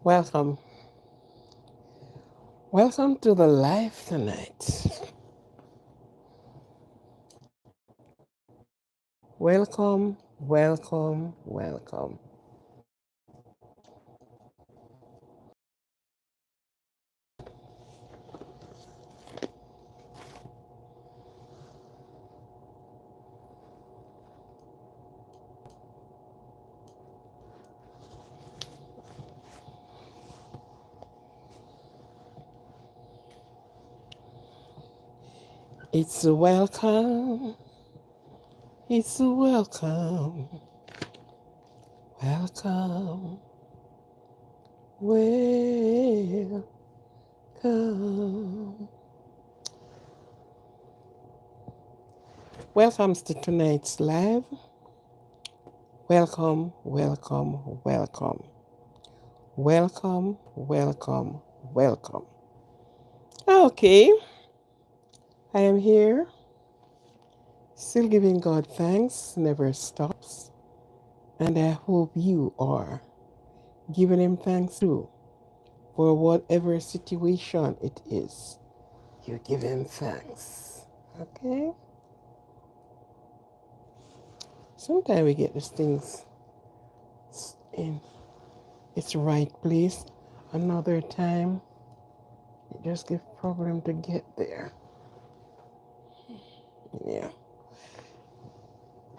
Welcome. Welcome to the live tonight. Welcome, welcome, welcome. It's a welcome. It's a welcome. Welcome. Welcome. Welcome to tonight's live. Welcome, welcome, welcome. Welcome, welcome, welcome. Okay, I am here, still giving God thanks, never stops. And I hope you are giving Him thanks too, for whatever situation it is. You give Him thanks. Okay? Sometimes we get these things in its right place. Another time, it just gives problem to get there. Yeah.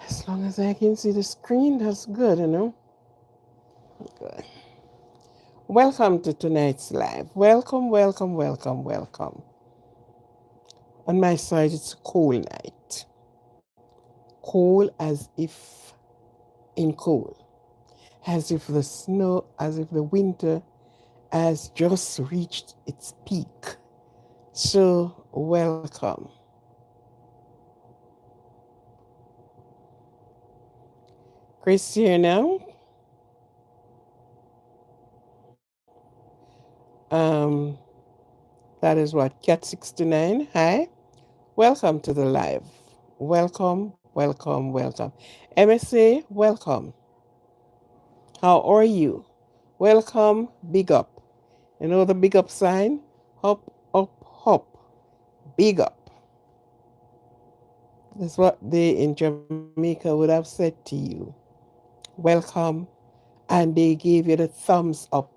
As long as I can see the screen, that's good, Good. Welcome to tonight's live. Welcome, welcome, welcome, welcome. On my side, it's a cold night. Cold as if in cold. As if the snow, as if the winter has just reached its peak. So, welcome. Chris here now. Um, that is what, Cat69. Hi. Welcome to the live. Welcome, welcome, welcome. MSA, welcome. How are you? Welcome, big up. You know the big up sign? Hop, up, hop. Big up. That's what they in Jamaica would have said to you. Welcome. And they gave you the thumbs up.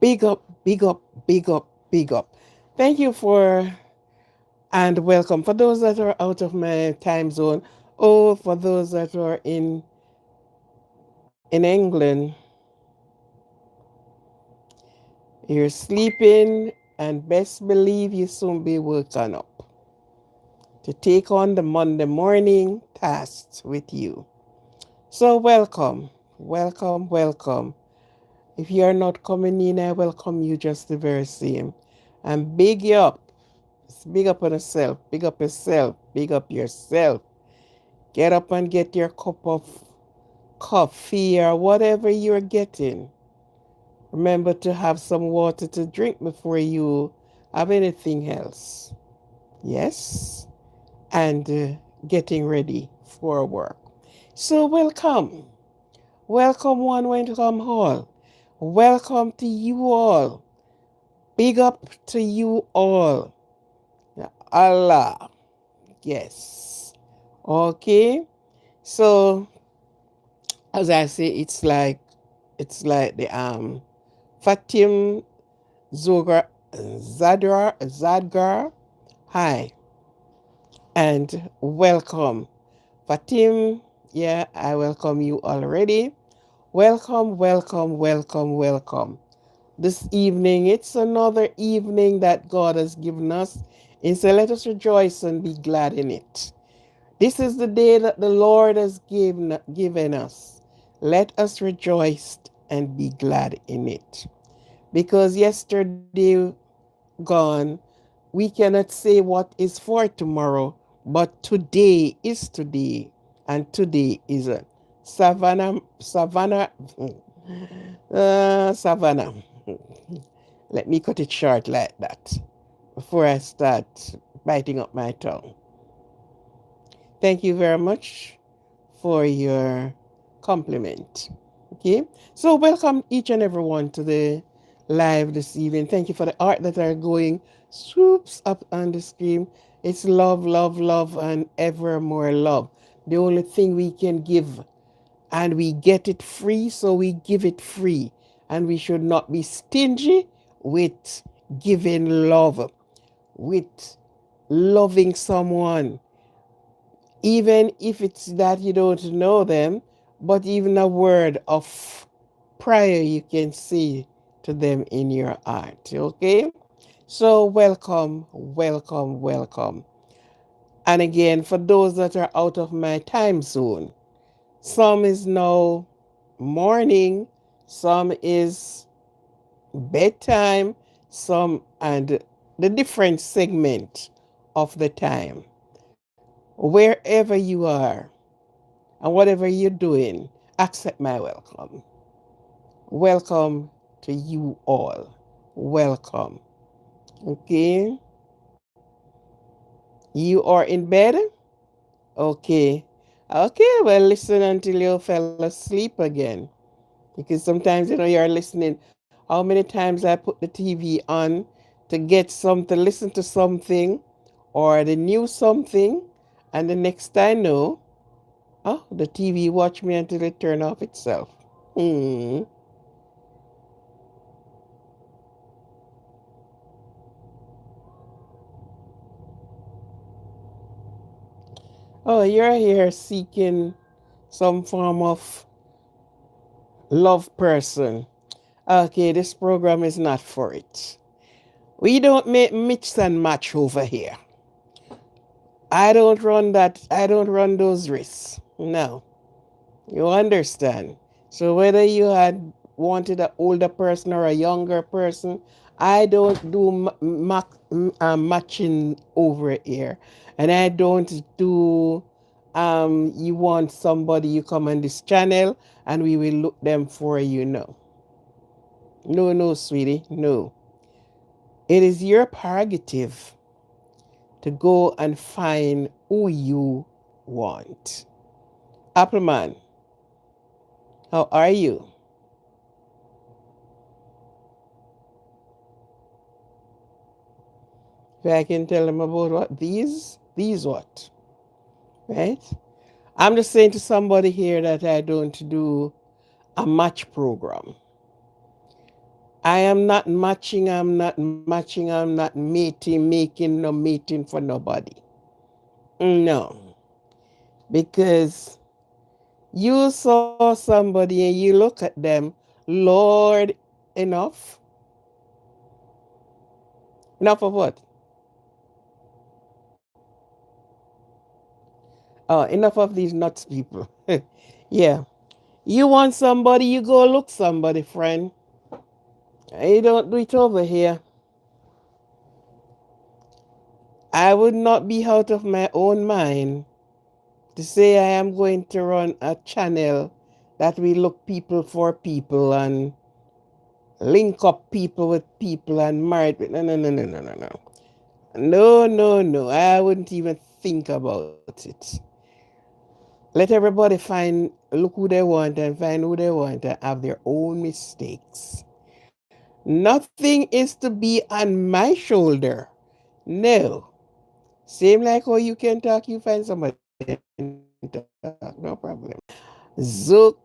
Big up, big up, big up, big up. Thank you for and welcome. For those that are out of my time zone, or for those that are in England, you're sleeping, and best believe you soon be woken up to take on the Monday morning tasks with you. So welcome, welcome, welcome. If you are not coming in, I welcome you just the very same. And big you up. Big up on yourself. Big up yourself. Big up yourself. Get up and get your cup of coffee or whatever you're getting. Remember to have some water to drink before you have anything else. Yes? And getting ready for work. So welcome. Welcome one, welcome all. Welcome to you all. Big up to you all. Allah. Yes. Okay. So as I say, it's like the Fatim Zogar Zadgar. Hi and welcome. Fatim, yeah, I welcome you already. Welcome, welcome, welcome, welcome. This evening, it's another evening that God has given us. And so let us rejoice and be glad in it. This is the day that the Lord has given us. Let us rejoice and be glad in it. Because yesterday gone, we cannot say what is for tomorrow, but today is today. And today is a Savannah. Let me cut it short like that before I start biting up my tongue. Thank you very much for your compliment. Okay, so welcome each and everyone to the live this evening. Thank you for the art that are going swoops up on the screen. It's love, love, love, and ever more love. The only thing we can give, and we get it free, so we give it free. And we should not be stingy with giving love, with loving someone, even if it's that you don't know them, but even a word of prayer you can say to them in your heart. Okay? So, welcome, welcome, welcome. And again, for those that are out of my time zone, some is now morning, some is bedtime, some and the different segment of the time. Wherever you are and whatever you're doing, accept my welcome. Welcome to you all. Welcome. Okay. You are in bed? Okay. Okay, well, listen until you fell asleep again. Because sometimes, you're listening. How many times I put the TV on to get some, to listen to something or the news something, and the next I know, oh, the TV watch me until it turn off itself. Hmm. Oh, you're here seeking some form of love person. Okay, this program is not for it. We don't make mix and match over here. I don't run that. I don't run those risks. No, you understand. So whether you had wanted an older person or a younger person, I don't do matching over here, and I don't do. You want somebody, you come on this channel, and we will look them for you. No, no, no, sweetie, no. It is your prerogative to go and find who you want. Appleman, how are you? If I can tell them about what? These what? Right? I'm just saying to somebody here that I don't do a match program. I am not matching, I'm not making no mating for nobody. No. Because you saw somebody and you look at them, Lord, enough. Enough of what? Enough of these nuts people. Yeah. You want somebody, you go look somebody, friend. You don't do it over here. I would not be out of my own mind to say I am going to run a channel that we look people for people and link up people with people and married. No, no, no, no, no, no, no. No, no, no. I wouldn't even think about it. Let everybody look who they want and find who they want and have their own mistakes. Nothing is to be on my shoulder. No. Same like how you can talk, you find somebody and talk. No problem. Zook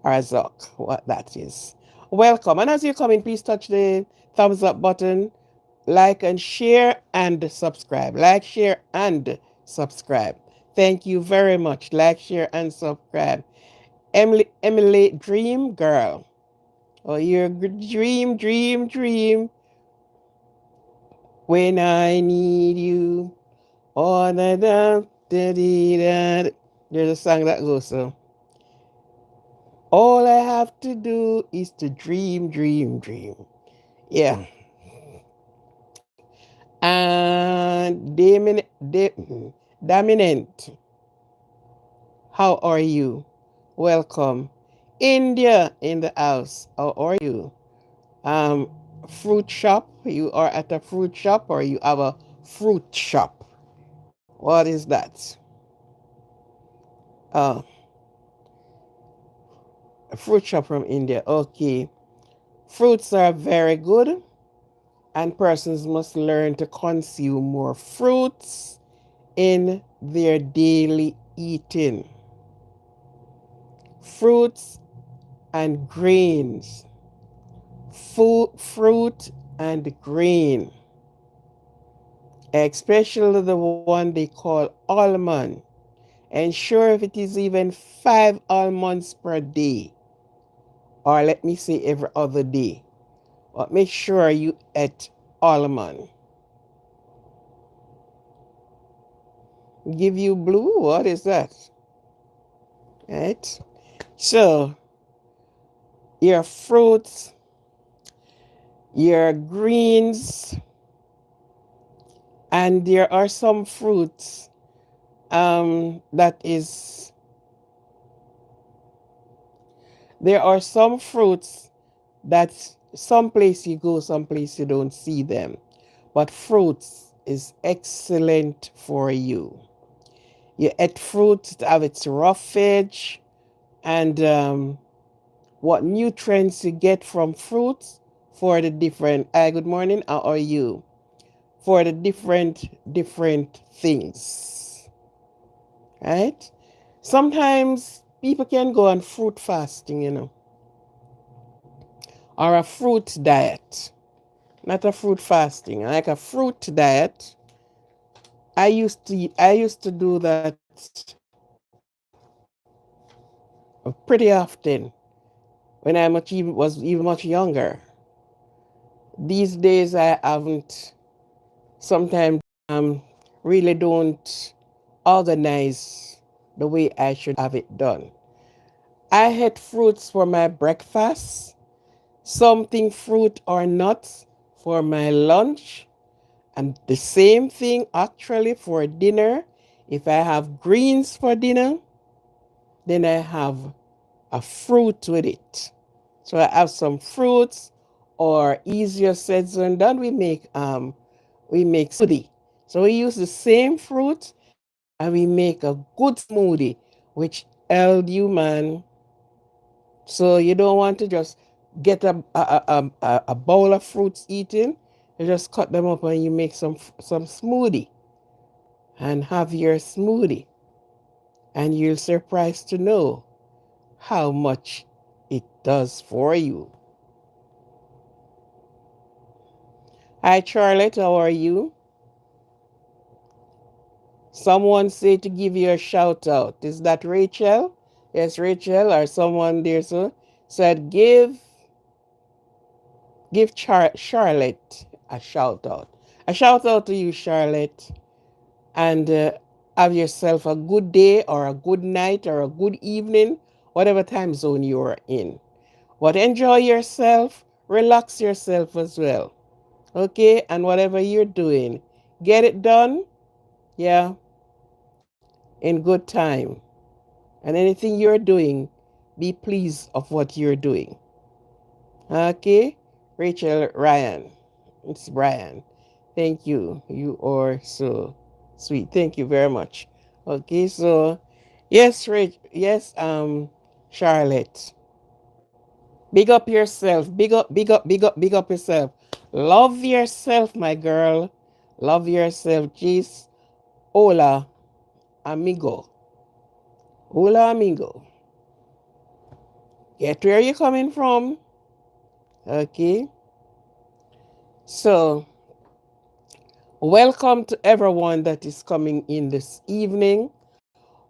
or Zook, what that is. Welcome. And as you come in, please touch the thumbs up button, like and share and subscribe. Like, share, and subscribe. Thank you very much. Like, share, and subscribe. Emily, dream girl. Oh, you're dream, dream, dream. When I need you. Oh, da, da, da, da. There's a song that goes so. All I have to do is to dream, dream, dream. Yeah. And Dominant, how are you? Welcome. India in the house. How are you? Um, Fruit shop. You are at a fruit shop or you have a fruit shop. What is that? Uh, a fruit shop from India. Okay. Fruits are very good, and persons must learn to consume more fruits in their daily eating. Fruits and grains. Fruit and grain, especially the one they call almond. Ensure if it is even 5 almonds per day, or let me say every other day, but make sure you eat almond. Give you blue? What is that? Right? So, your fruits, your greens, and there are some fruits that is, there are some fruits that some place you go, some place you don't see them. But fruits is excellent for you. You eat fruit to have its rough edge, and what nutrients you get from fruits for the different. Hi, good morning. How are you? For the different things, right? Sometimes people can go on fruit fasting, or a fruit diet. Not a fruit fasting, like a fruit diet. I used to do that pretty often when I was even much younger. These days I haven't. Sometimes really don't organize the way I should have it done. I had fruits for my breakfast, something fruit or nuts for my lunch, and the same thing actually for dinner. If I have greens for dinner, then I have a fruit with it. So I have some fruits, or easier said than done, we make smoothie. So we use the same fruit and we make a good smoothie, which help you, man. So you don't want to just get a bowl of fruits eating. You just cut them up and you make some smoothie and have your smoothie. And you're surprised to know how much it does for you. Hi, Charlotte. How are you? Someone said to give you a shout out. Is that Rachel? Yes, Rachel, or someone there so said give Charlotte a shout out. A shout out to you, Charlotte, and have yourself a good day or a good night or a good evening, whatever time zone you're in. But enjoy yourself, relax yourself as well. Okay, and whatever you're doing, get it done, yeah, in good time. And anything you're doing, be pleased of what you're doing. Okay, Rachel Ryan. It's Brian. Thank you. You are so sweet. Thank you very much. Okay, so yes, Charlotte. Big up yourself. Big up yourself. Love yourself, my girl. Love yourself. Jeez. Hola, amigo. Hola, amigo. Get where you're coming from. Okay. So, welcome to everyone that is coming in this evening.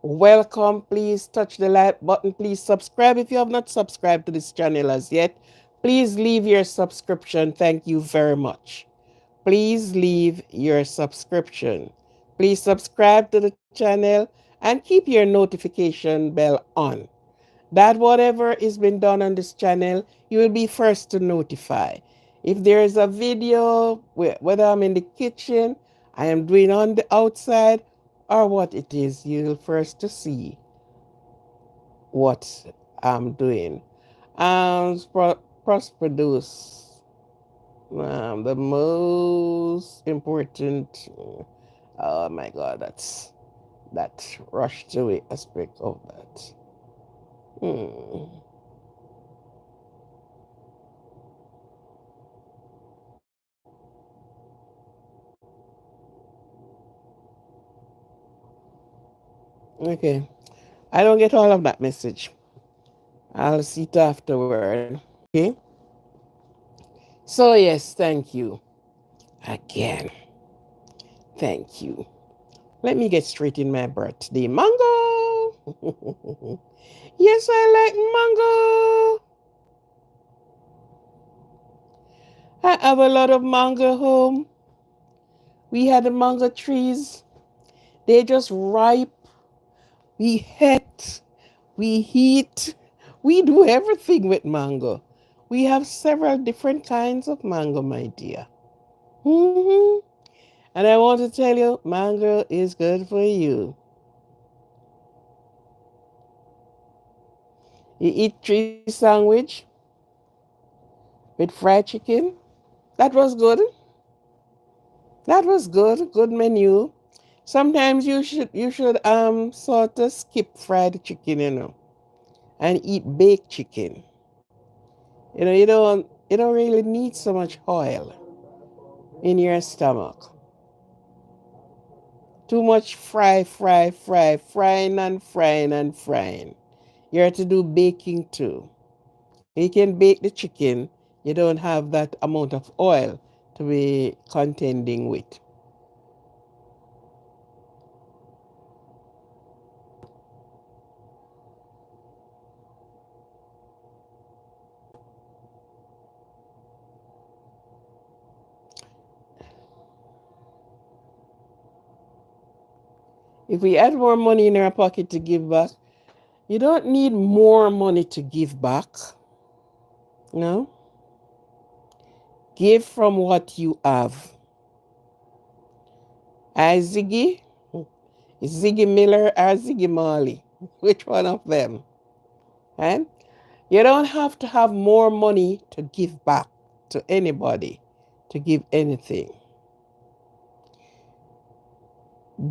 Welcome. Please touch the like button. Please subscribe if you have not subscribed to this channel as yet. Please leave your subscription. Thank you very much. Please leave your subscription. Please subscribe to the channel and keep your notification bell on. That whatever is being done on this channel, you will be first to notify. If there is a video, whether I'm in the kitchen, I am doing on the outside, or what it is, you'll first to see what I'm doing. Produce the most important. Oh my God, that's that rushed away aspect of that. 。 . 。 。 。 . 。 . 。 . 。 . 。 . 。 . 。 . 。 . 。 . 。 . 。 . 。 。 . 。 。 。 . 。 。 . 。 。 。 . 。 。 。 。 . 。 。 . 。 。 . 。 . 。 . 。 . 。 Hmm. Okay. I don't get all of that message. I'll see it afterward. Okay. So, yes, thank you. Again, thank you. Let me get straight in my birthday. Mango! Yes, I like mango. I have a lot of mango home. We had the mango trees. They just ripe. We ate. We eat. We do everything with mango. We have several different kinds of mango, my dear. Hmm. And I want to tell you, mango is good for you. You eat cheese sandwich with fried chicken. That was good. That was good. Good menu. Sometimes you should sort of skip fried chicken, and eat baked chicken. You don't really need so much oil in your stomach. Too much frying and frying and frying. You're to do baking too. You can bake the chicken, you don't have that amount of oil to be contending with. If we had more money in our pocket to give back, you don't need more money to give back. No? Give from what you have. I Ziggy? Is Ziggy Miller or Ziggy Marley? Which one of them? And you don't have to have more money to give back to anybody, to give anything.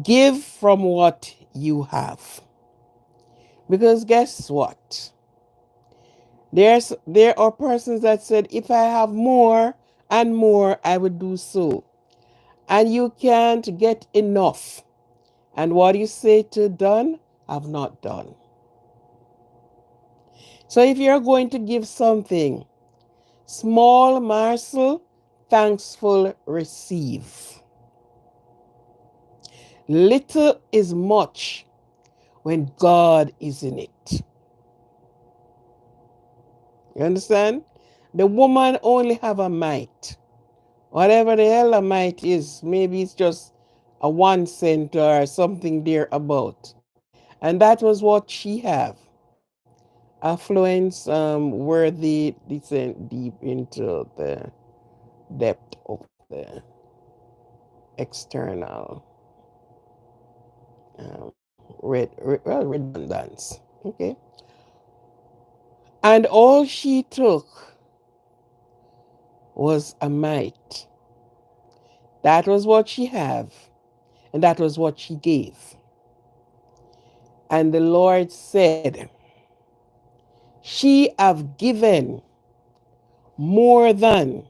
Give from what you have. Because guess what? There are persons that said, if I have more and more, I would do so. And you can't get enough. And what you say to done, I've not done. So if you're going to give something, small morsel, thankful receive. Little is much when God is in it. You understand? The woman only have a mite. Whatever the hell a mite is, maybe it's just a 1 cent or something there about. And that was what she have. Affluence worthy descent deep into the depth of the external redundance. Okay. And all she took was a mite. That was what she have, and that was what she gave. And the Lord said, she have given more than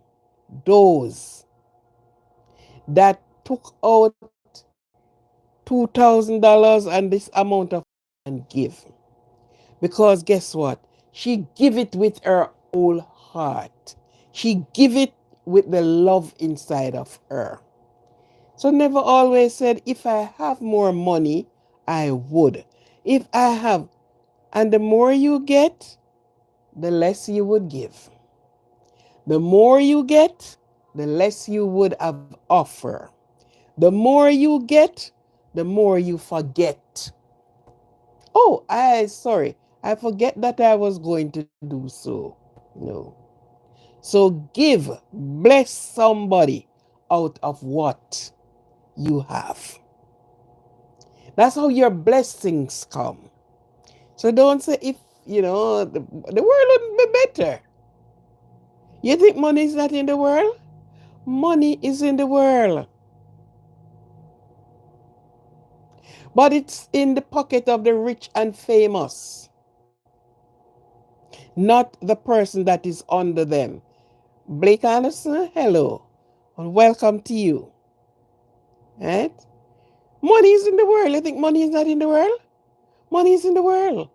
those that took out $2,000 and this amount of and give. Because guess what? She give it with her whole heart. She give it with the love inside of her. So never always said, if I have more money, I would. If I have, and the more you get, the less you would give. The more you get, the less you would have offer. The more you get, the more you forget. Oh, I forget that I was going to do so. No. So give, bless somebody out of what you have. That's how your blessings come. So don't say if, the world wouldn't be better. You think money is not in the world? Money is in the world. But it's in the pocket of the rich and famous, not the person that is under them. Blake Anderson, hello, and welcome to you. Right? Money is in the world. You think money is not in the world? Money is in the world.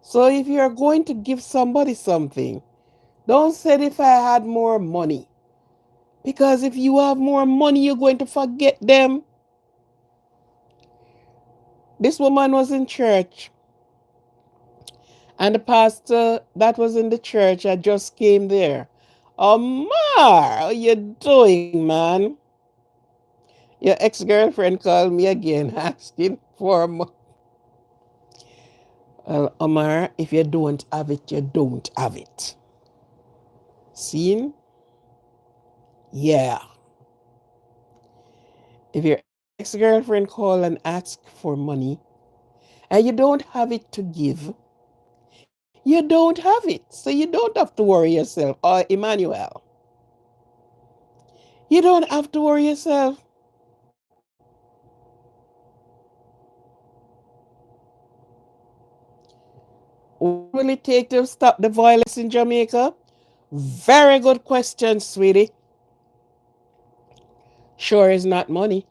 So if you're going to give somebody something, don't say if I had more money. Because if you have more money, you're going to forget them. This woman was in church, and the pastor that was in the church I just came there. Omar, how you doing, man? Your ex-girlfriend called me again asking for money. Well, Omar, if you don't have it, you don't have it. Seen? Yeah. If your ex-girlfriend call and ask for money and you don't have it to give, you don't have it. So you don't have to worry yourself. Or Emmanuel, you don't have to worry yourself. What will it take to stop the violence in Jamaica? Very good question, sweetie. Sure, it's not money.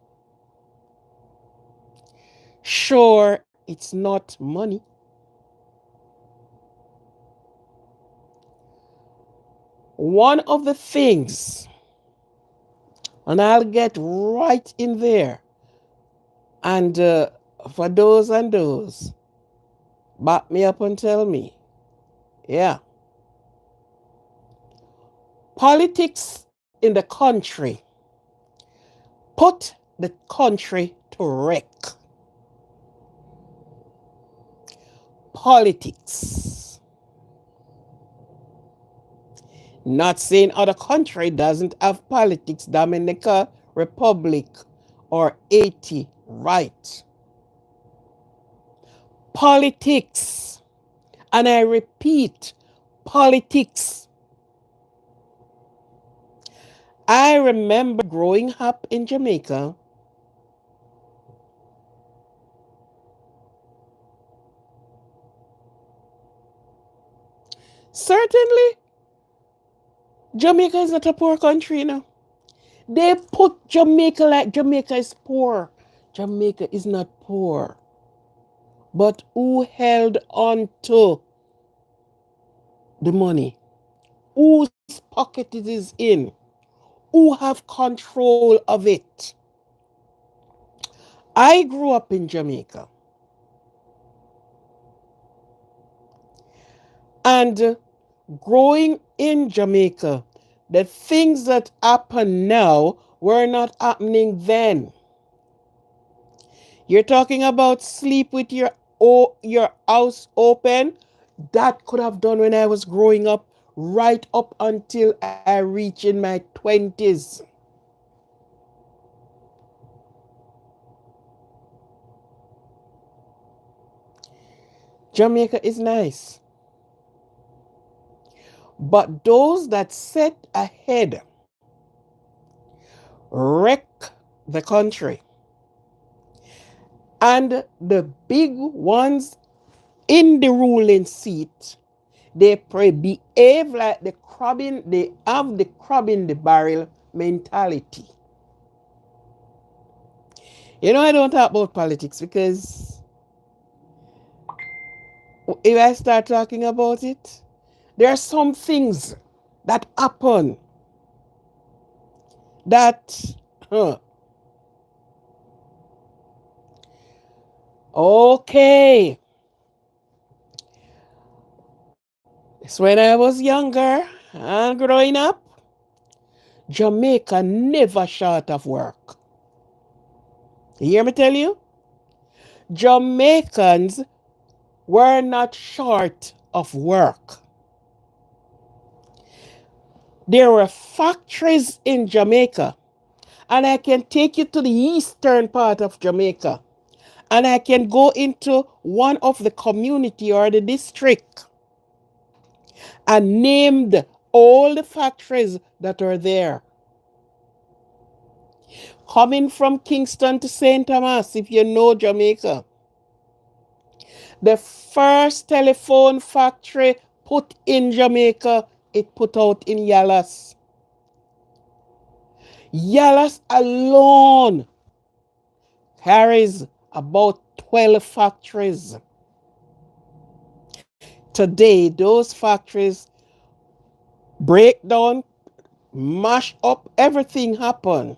Sure, it's not money. One of the things, and I'll get right in there, and for those and those, back me up and tell me. Yeah. Politics in the country put the country to wreck. Politics. Not saying other country doesn't have politics, Dominica Republic or Haiti, right? Politics. And I repeat, politics. I remember growing up in Jamaica. Certainly, Jamaica is not a poor country, you know. They put Jamaica like Jamaica is poor. Jamaica is not poor. But who held on to the money? Whose pocket it is in? Who have control of it? I grew up in Jamaica. And growing in Jamaica, the things that happen now were not happening then. You're talking about sleep with your house open. That could have done when I was growing up, right up until I reach in my 20s. Jamaica is nice. But those that set ahead wreck the country. And the big ones in the ruling seat, they behave like they have the crab in the barrel mentality. You know, I don't talk about politics because if I start talking about it, there are some things that happen that, okay. It's when I was younger and growing up, Jamaica never short of work. You hear me tell you? Jamaicans were not short of work. There were factories in Jamaica, and I can take you to the eastern part of Jamaica, and I can go into one of the community or the district and named all the factories that are there. Coming from Kingston to St. Thomas, if you know Jamaica, the first telephone factory put in Jamaica, it put out in Yalas. Yalas alone carries about 12 factories. Today, those factories break down, mash up, everything happen.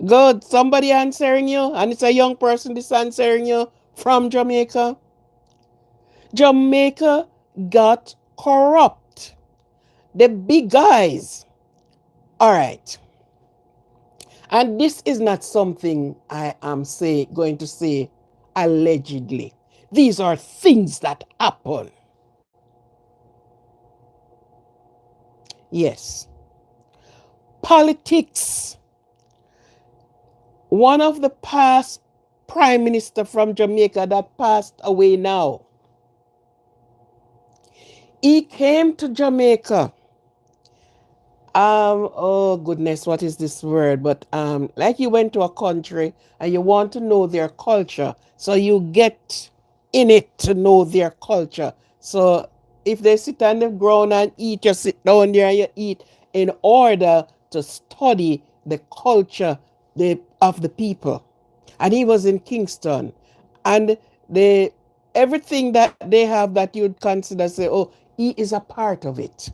Good. Somebody answering you, and it's a young person this answering you from Jamaica. Jamaica got corrupt. The big guys. All right. And this is not something I am going to say allegedly. These are things that happen. Yes. Politics. One of the past prime minister from Jamaica that passed away now, he came to Jamaica. Oh goodness, what is this word? But like you went to a country and you want to know their culture, so you get in it to know their culture. So if they sit on the ground and eat, you sit down there and you eat in order to study the culture of the people. And he was in Kingston, and the everything that they have that you'd consider say, oh, he is a part of it.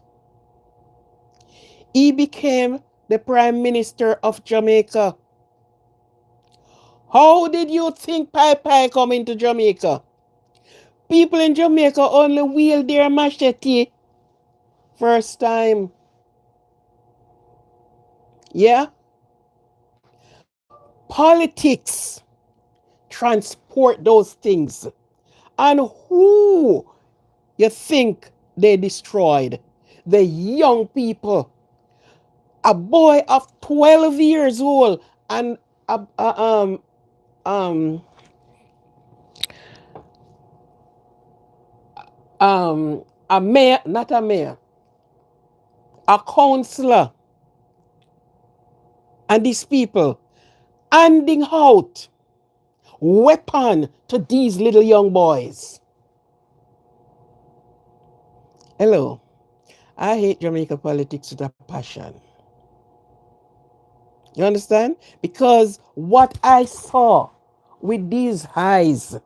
He became the Prime Minister of Jamaica. How did you think Pai Pai come into Jamaica? People in Jamaica only wield their machete first time. Yeah? Politics transport those things. And who you think they destroyed? The young people. A boy of 12 years old and um a mayor, not a mayor, a counselor, and these people handing out weapon to these little young boys. Hello. I hate Jamaica politics with a passion. You understand? Because what I saw with these eyes,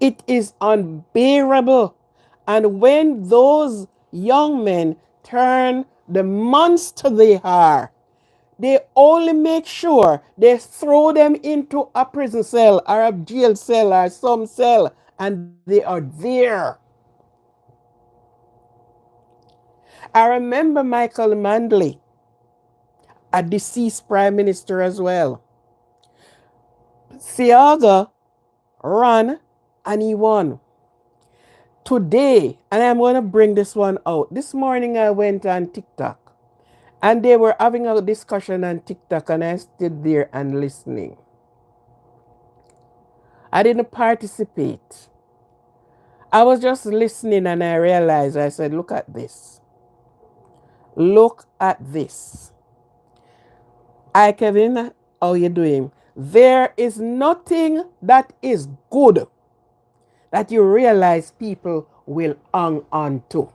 it is unbearable. And when those young men turn the monster they are, they only make sure they throw them into a prison cell or a jail cell or some cell, and they are there. I remember Michael Manley, a deceased prime minister as well. Siaga ran and he won. Today, and I'm going to bring this one out. This morning I went on TikTok and they were having a discussion on TikTok and I stood there and listening. I didn't participate. I was just listening and I realized, I said, look at this. Look at this. Hi, Kevin. How you doing? There is nothing that is good that you realize people will hang on to.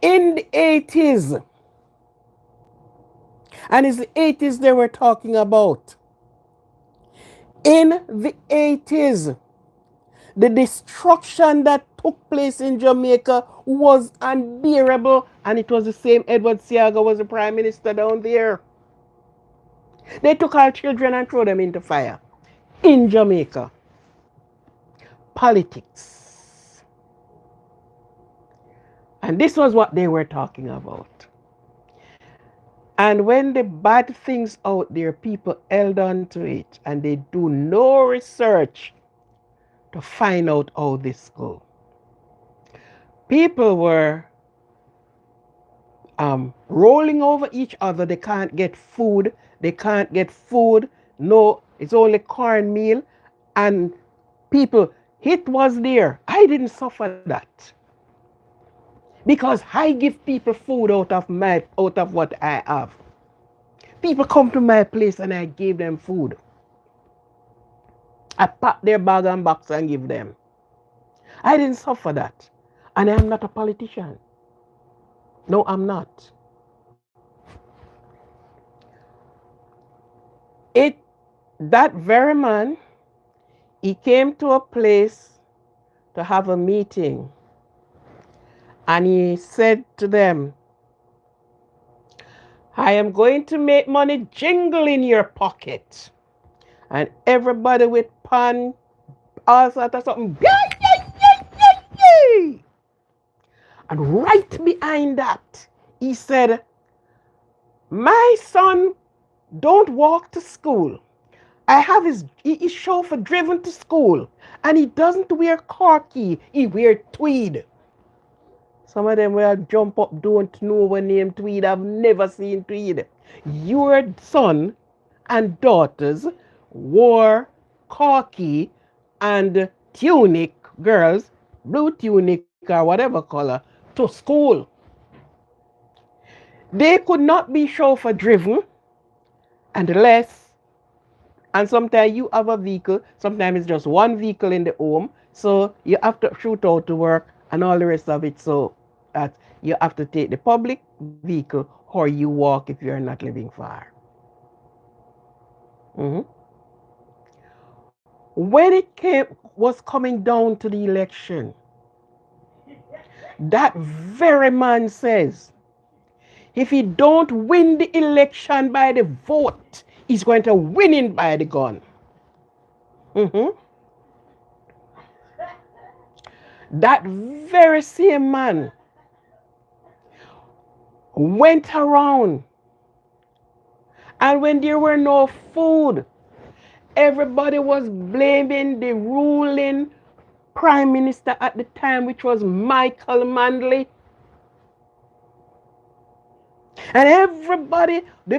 In the 80s, and it's the 80s they were talking about. In the 80s, the destruction that took place in Jamaica was unbearable, and it was the same Edward Siaga was the prime minister down there. They took our children and threw them into fire in Jamaica. Politics. And this was what they were talking about. And when the bad things out there, people held on to it and they do no research to find out how this goes. People were rolling over each other. They can't get food. They can't get food. No, it's only cornmeal. And people, it was there. I didn't suffer that. Because I give people food out of what I have. People come to my place and I give them food. I pack their bag and box and give them. I didn't suffer that. And I'm not a politician. No, I'm not. It that very man, he came to a place to have a meeting, and he said to them, I am going to make money jingle in your pocket. And everybody with pan, all sort of something. Yay, yay, yay, yay, yay. And right behind that, he said, my son don't walk to school. I have his chauffeur driven to school. And he doesn't wear khaki, he wear tweed. Some of them will jump up, don't know what name tweed. I've never seen tweed. Your son and daughters wore khaki and tunic, girls, blue tunic or whatever color, to school. They could not be chauffeur driven unless, and sometimes you have a vehicle, sometimes it's just one vehicle in the home, so you have to shoot out to work and all the rest of it, so that you have to take the public vehicle or you walk if you're not living far. Mhm. When it was coming down to the election, that very man says, if he don't win the election by the vote, he's going to win it by the gun. Mhm. That very same man went around, and when there were no food, everybody was blaming the ruling prime minister at the time, which was Michael Manley. And everybody, the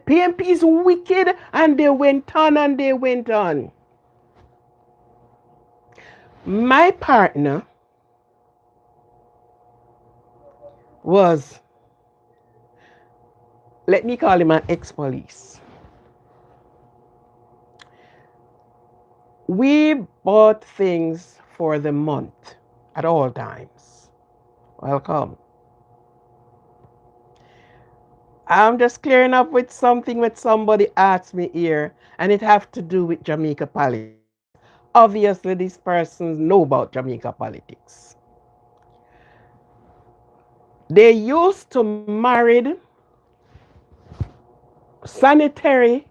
PMP is wicked, and they went on and they went on. My partner was, let me call him an ex-police. We bought things for the month at all times. Welcome. I'm just clearing up with something that somebody asked me here, and it have to do with Jamaica politics. Obviously, these persons know about Jamaica politics. They used to marry sanitary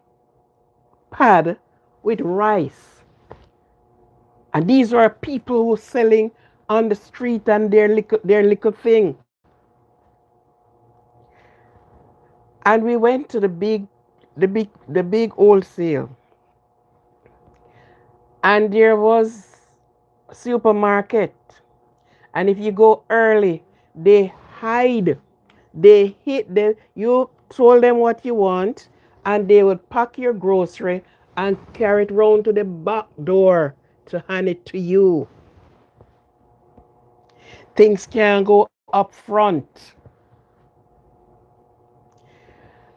pad with rice. And these were people who selling on the street and their little thing. And we went to the big wholesale. And there was a supermarket. And if you go early, they hide. They hit them. You told them what you want, and they would pack your grocery and carry it round to the back door to hand it to you. Things can go up front.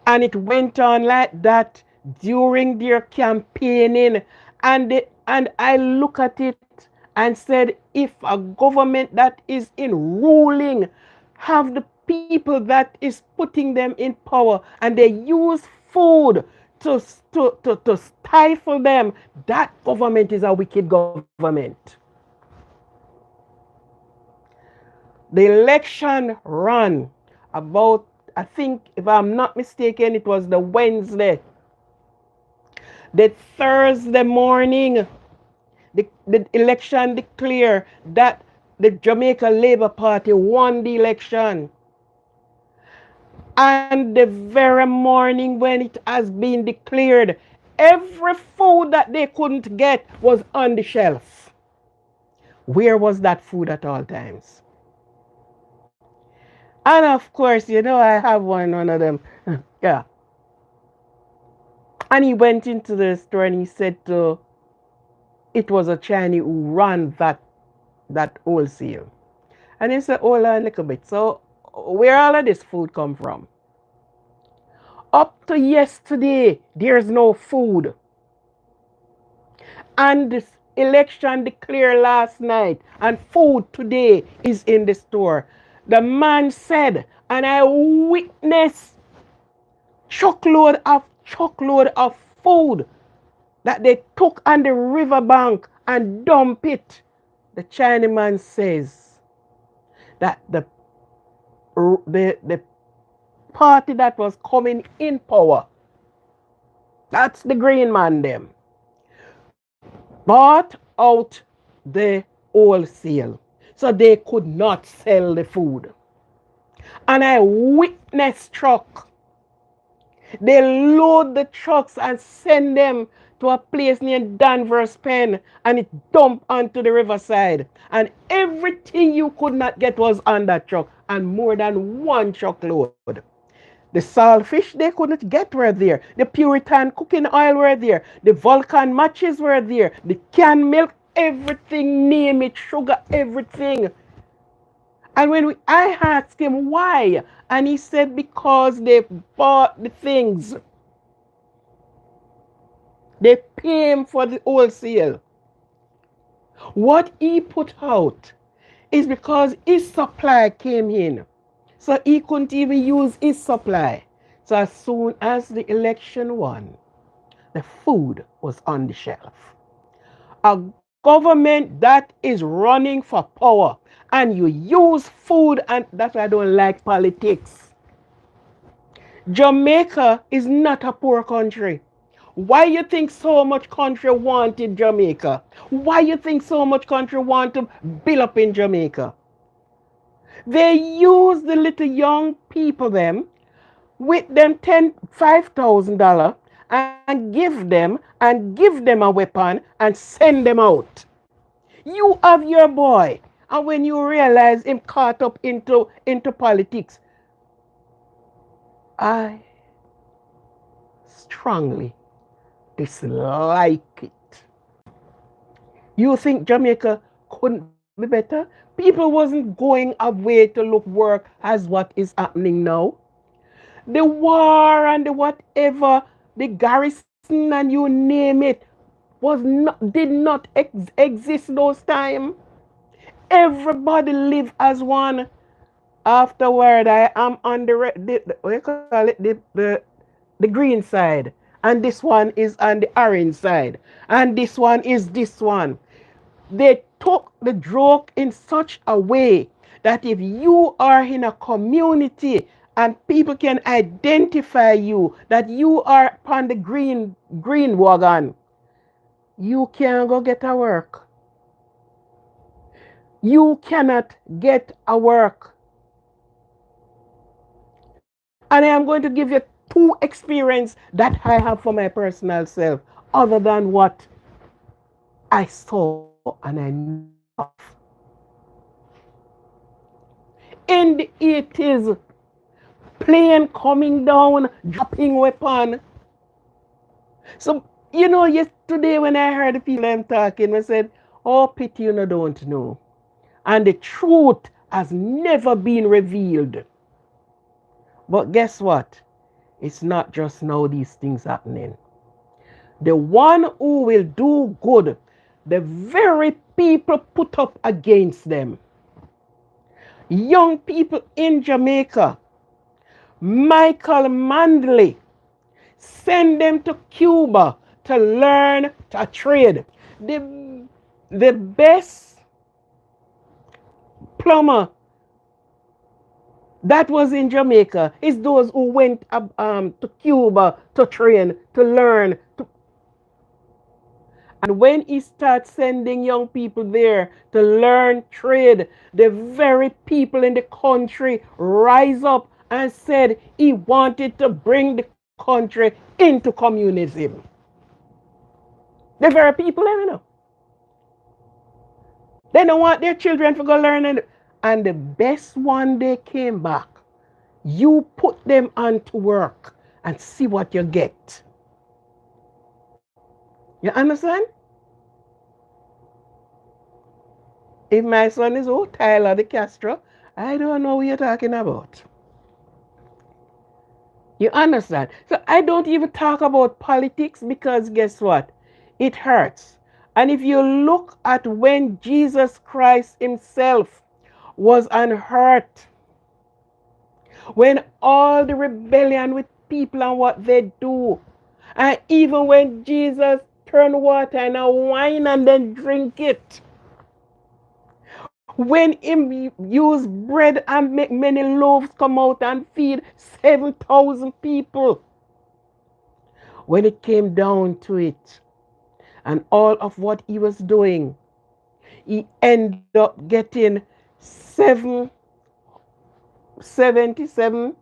And it went on like that during their campaigning. And I look at it and said, if a government that is in ruling have the people that is putting them in power and they use food to stifle them, that government is a wicked government. The election ran about, I think, if I'm not mistaken, it was the Wednesday. The Thursday morning, the election declared that the Jamaica Labour Party won the election. And the very morning when it has been declared, every food that they couldn't get was on the shelf. Where was that food at all times? And of course, I have one of them. Yeah. And he went into the store and he said it was a Chinese who ran that wholesale. And he said, hold on a little bit. So where all of this food come from? Up to yesterday, there's no food. And this election declared last night, and food today is in the store. The man said, and I witnessed Truckload of food that they took on the riverbank and dump it. The Chinaman says that the party that was coming in power, that's the green man them, bought out the wholesale so they could not sell the food. And I witnessed truck. They load the trucks and send them to a place near Danvers Pen and it dumped onto the riverside. And everything you could not get was on that truck and more than one truckload. The saltfish they couldn't get were there. The Puritan cooking oil were there. The Vulcan matches were there. The canned milk, everything, name it, sugar, everything. And I asked him why, and he said because they bought the things. They pay him for the wholesale. What he put out is because his supply came in. So he couldn't even use his supply. So as soon as the election won, the food was on the shelf. A government that is running for power and you use food, and that's why I don't like politics. Jamaica is not a poor country. Why you think so much country wanted Jamaica? Why you think so much country want to build up in Jamaica? They use the little young people them with them $5,000 and give them a weapon and send them out. You have your boy, and when you realize him caught up into politics, I strongly dislike it. You think Jamaica couldn't be better? People wasn't going away to look work as what is happening now. The war and the whatever, the garrison and you name it, did not exist those time. Everybody live as one. Afterward, I am on the what you call it, the green side, and this one is on the orange side, and this one is this one. They took the joke in such a way that if you are in a community and people can identify you that you are on the green wagon, you can't go get a work. You cannot get a work. And I am going to give you two experiences that I have for my personal self, other than what I saw and I know of. In the 80s, plane coming down, dropping weapon. So, yesterday when I heard the people I'm talking, I said, oh, pity you don't know. And the truth has never been revealed. But guess what? It's not just now these things happening. The one who will do good, the very people put up against them. Young people in Jamaica, Michael Mandley, send them to Cuba to learn to trade. The best plumber that was in Jamaica is those who went to Cuba to train, to learn. And when he starts sending young people there to learn trade, the very people in the country rise up and said he wanted to bring the country into communism. The very people, they don't want their children to go learn. And the best one they came back, you put them on to work and see what you get. You understand? If my son is Tyler de Castro, I don't know what you're talking about. You understand? So I don't even talk about politics because guess what? It hurts. And if you look at when Jesus Christ himself was on earth, when all the rebellion with people and what they do. And even when Jesus turned water into wine and then drink it, when him use bread and make many loaves come out and feed 7,000 people, when it came down to it, and all of what he was doing, he ended up getting 777,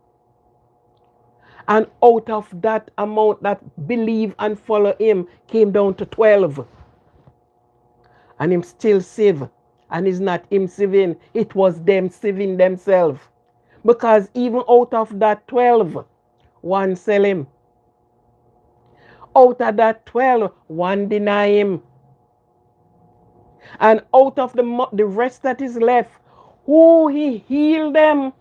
and out of that amount that believe and follow him came down to 12. And him still save. And it's not him saving, it was them saving themselves. Because even out of that 12, one sell him. Out of that 12, one deny him. And out of the rest that is left, who he healed them,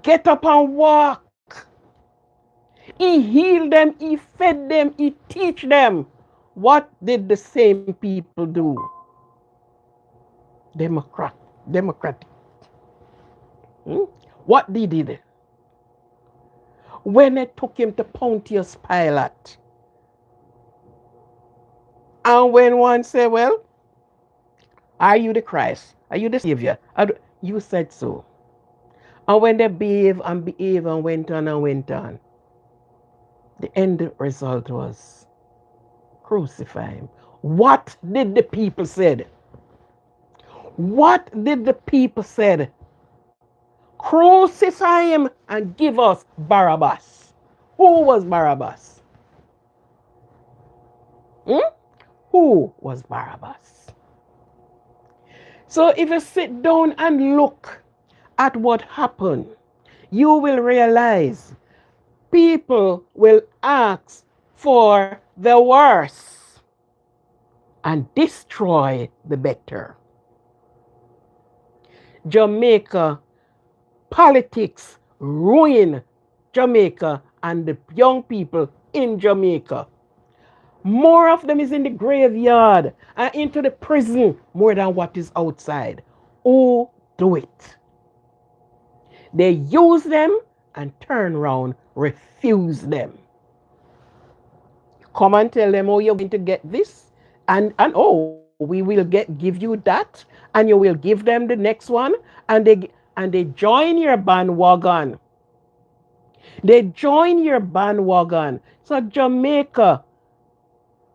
get up and walk. He healed them, he fed them, he teach them. What did the same people do? Democratic. What they did? When they took him to Pontius Pilate, and when one said, well, are you the Christ? Are you the Savior? You said so. And when they behave and went on, the end result was crucify him. What did the people said? What did the people said? Crucify him and give us Barabbas. Who was Barabbas? Who was Barabbas? So if you sit down and look at what happened, you will realize people will ask for the worse and destroy the better. Jamaica politics ruin Jamaica and the young people in Jamaica. More of them is in the graveyard and into the prison more than what is outside. Who do it? They use them and turn around, refuse them. Come and tell them, oh, you're going to get this, and oh, we will give you that, and you will give them the next one, and they join your bandwagon. They join your bandwagon. So Jamaica,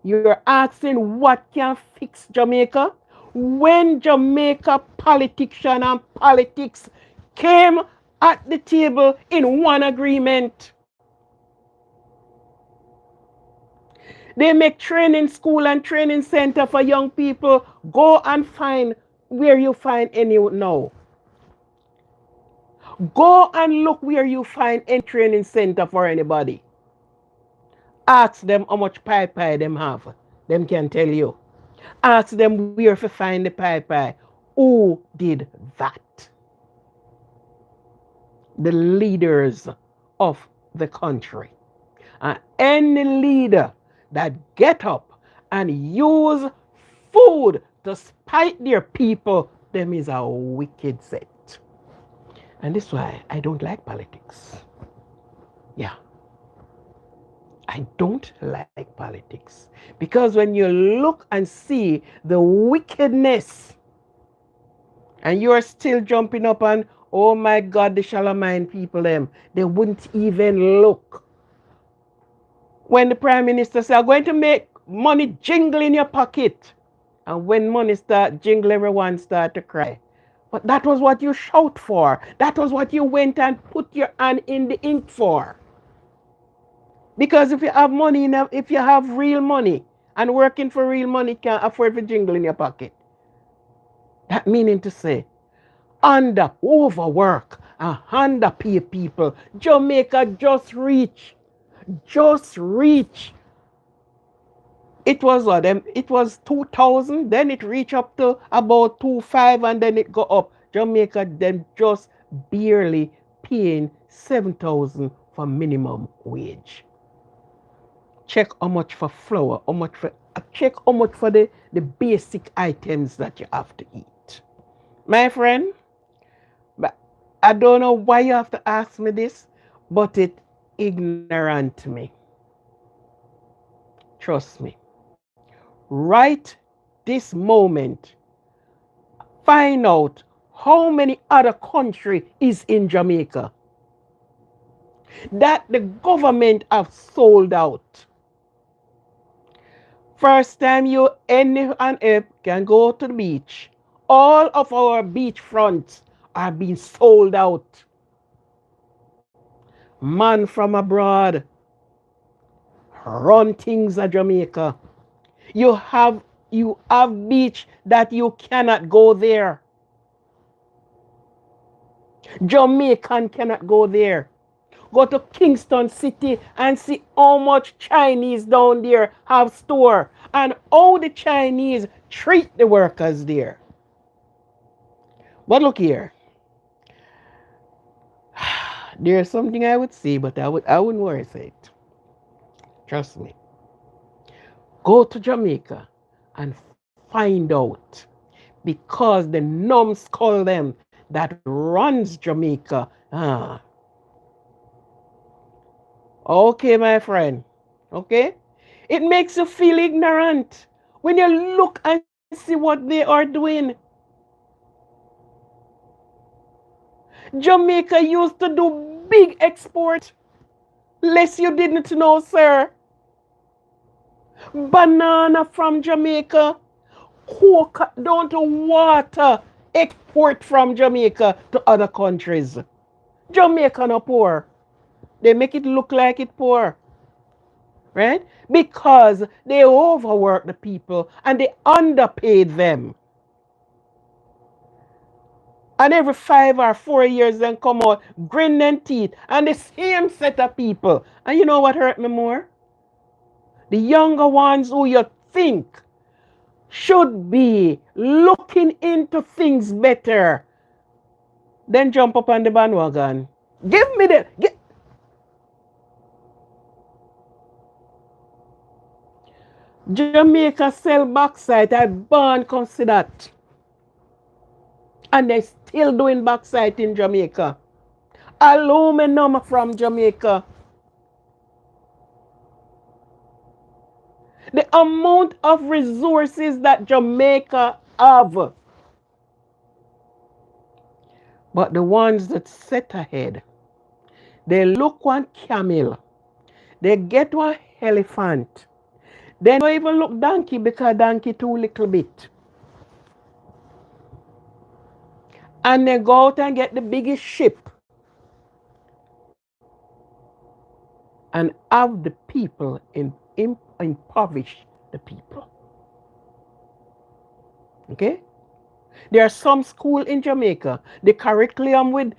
you're asking what can fix Jamaica? When Jamaica politician and politics came at the table in one agreement. They make training school and training center for young people. Go and find where you find any now. Go and look where you find any training center for anybody. Ask them how much pie them have. Them can tell you. Ask them where to find the pie. Who did that? The leaders of the country. And any leader that get up and use food to spite their people, them is a wicked set. And this is why I don't like politics. Yeah. I don't like politics. Because when you look and see the wickedness, and you're still jumping up and, oh my God, the Shalamine people, they wouldn't even look. When the Prime Minister said, I'm going to make money jingle in your pocket. And when money start jingle, everyone start to cry. But that was what you shout for. That was what you went and put your hand in the ink for. Because if you have money, if you have real money and working for real money, you can't afford to jingle in your pocket. That meaning to say, under overwork and underpay people, Jamaica just reach. It was what? It was 2,000, then it reached up to about 2,500, and then it go up. Jamaica then just barely paying 7,000 for minimum wage. Check how much for flour, check how much for the basic items that you have to eat. My friend, but I don't know why you have to ask me this, but it ignorant me. Trust me. Right this moment, find out how many other country is in Jamaica that the government have sold out. First time you any and if can go to the beach, all of our beach fronts are being sold out. Man from abroad run things at Jamaica. You have you have beach that you cannot go there. Jamaican cannot go there. Go to Kingston City and see how much Chinese down there have store and how the Chinese treat the workers there. But look here, there's something I would say, but I wouldn't worry say it. Trust me. Go to Jamaica and find out because the numbskull them that runs Jamaica. Okay, my friend. Okay? It makes you feel ignorant when you look and see what they are doing. Jamaica used to do big export. Less you didn't know, sir. Banana from Jamaica, coca down to water, export from Jamaica to other countries. Jamaica no poor. They make it look like it poor. Right? Because they overwork the people and they underpaid them. And every 5 or 4 years then come out grin and teeth and the same set of people. And you know what hurt me more? The younger ones who you think should be looking into things better, then jump up on the bandwagon. Give me the Jamaica sell bauxite. I born consider that. And they still doing bauxite in Jamaica. Aluminum from Jamaica. The amount of resources that Jamaica have. But the ones that set ahead, they look one camel, they get one elephant. They don't even look donkey because donkey too little bit. And they go out and get the biggest ship and have the people impoverish the people. Okay? There are some school in Jamaica. The curriculum with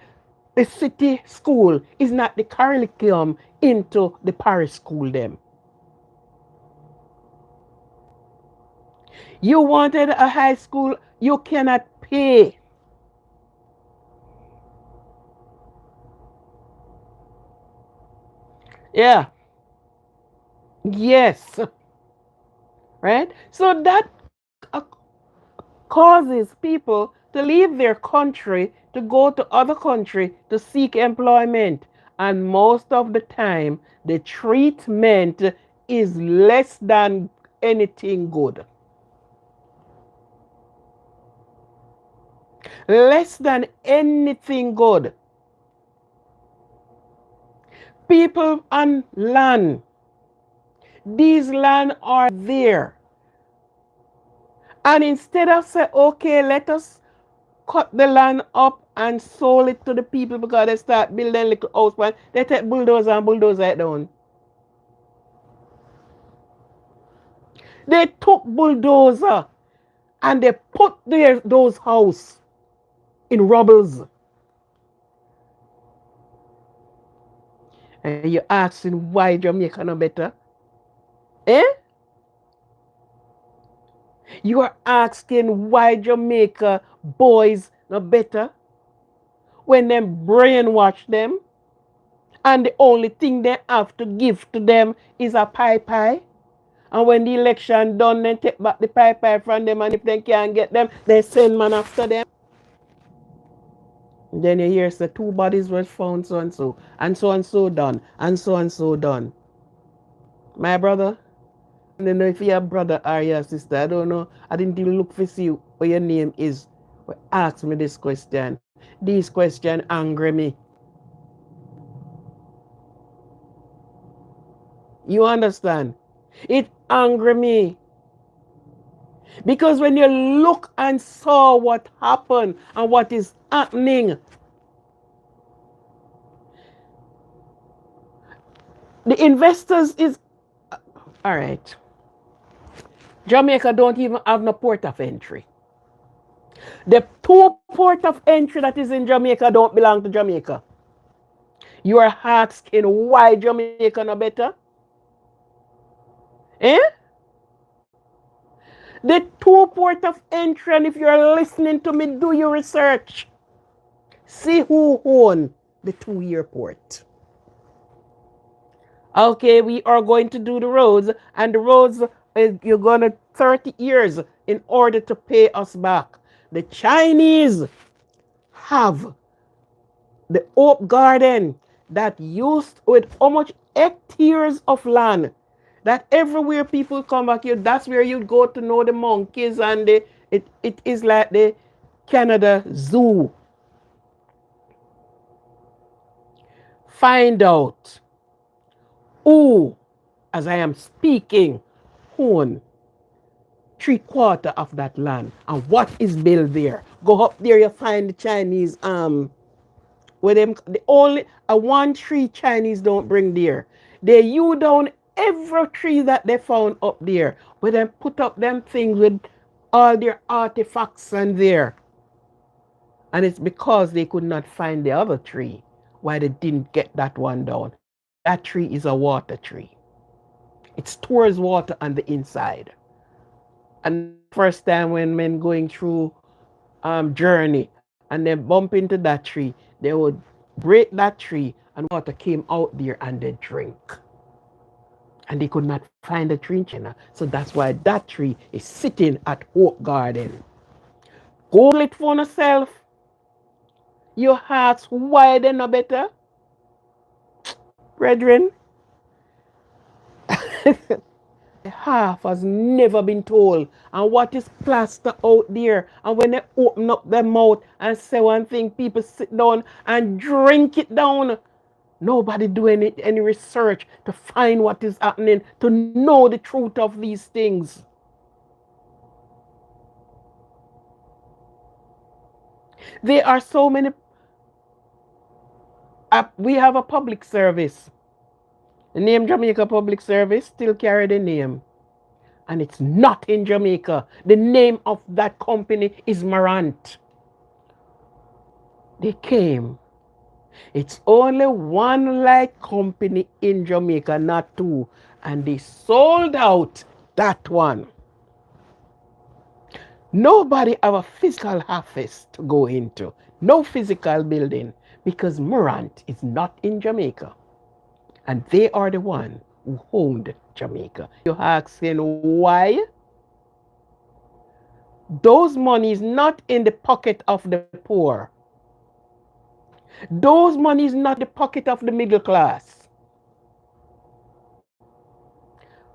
the city school is not the curriculum into the parish school them. You wanted a high school, you cannot pay. Yeah. Yes. Right? So that causes people to leave their country to go to other country to seek employment. And most of the time, the treatment is less than anything good. Less than anything good. People on land. These land are there. And instead of say, okay, let us cut the land up and sold it to the people because they start building little house, but they take bulldozer and bulldozer it down. They took bulldozer and they put those house in rubbles. And you're asking why Jamaica no better? Eh? You are asking why Jamaica boys no better? When them brainwash them and the only thing they have to give to them is a pie. And when the election done, they take back the pie from them, and if they can't get them, they send man after them. Then you hear the two bodies were found and so done, and so done. My brother, I don't know if you're a brother or your sister. I don't know. I didn't even look for see what your name is. But ask me this question. These questions anger me. You understand? It anger me. Because when you look and saw what happened and what is happening, the investors is all right. Jamaica don't even have no port of entry. The two port of entry that is in Jamaica don't belong to Jamaica. You are asking why Jamaica no better? Eh? The two port of entry, and if you're listening to me, do your research. See who own the 2 year port. Okay, we are going to do the roads, and the roads you're gonna 30 years in order to pay us back. The Chinese have the oak garden that used with how much hectares of land that everywhere people come back here, that's where you go to know the monkeys and it is like the Canada Zoo. Find out who, as I am speaking, own 3/4 of that land and what is built there. Go up there, you find the Chinese where them the only a one tree Chinese don't bring there. They hew down every tree that they found up there, where they put up them things with all their artifacts and there. And it's because they could not find the other tree why they didn't get that one down. That tree is a water tree. It stores water on the inside. And the first time when men going through journey and they bump into that tree, they would break that tree and water came out there and they drink. And they could not find the tree in China. So that's why that tree is sitting at Oak Garden. Google it for yourself. Your heart's why they no better. Brethren, the half has never been told. And what is plaster out there? And when they open up their mouth and say one thing, people sit down and drink it down. Nobody do any research to find what is happening, to know the truth of these things. There are so many. We have a public service. The name Jamaica Public Service still carry the name. And it's not in Jamaica. The name of that company is Marant. They came. It's only one light company in Jamaica, not two. And they sold out that one. Nobody have a physical office to go into. No physical building. Because Marant is not in Jamaica. And they are the one who owned Jamaica. You're asking why? Those money is not in the pocket of the poor. Those money is not the pocket of the middle class.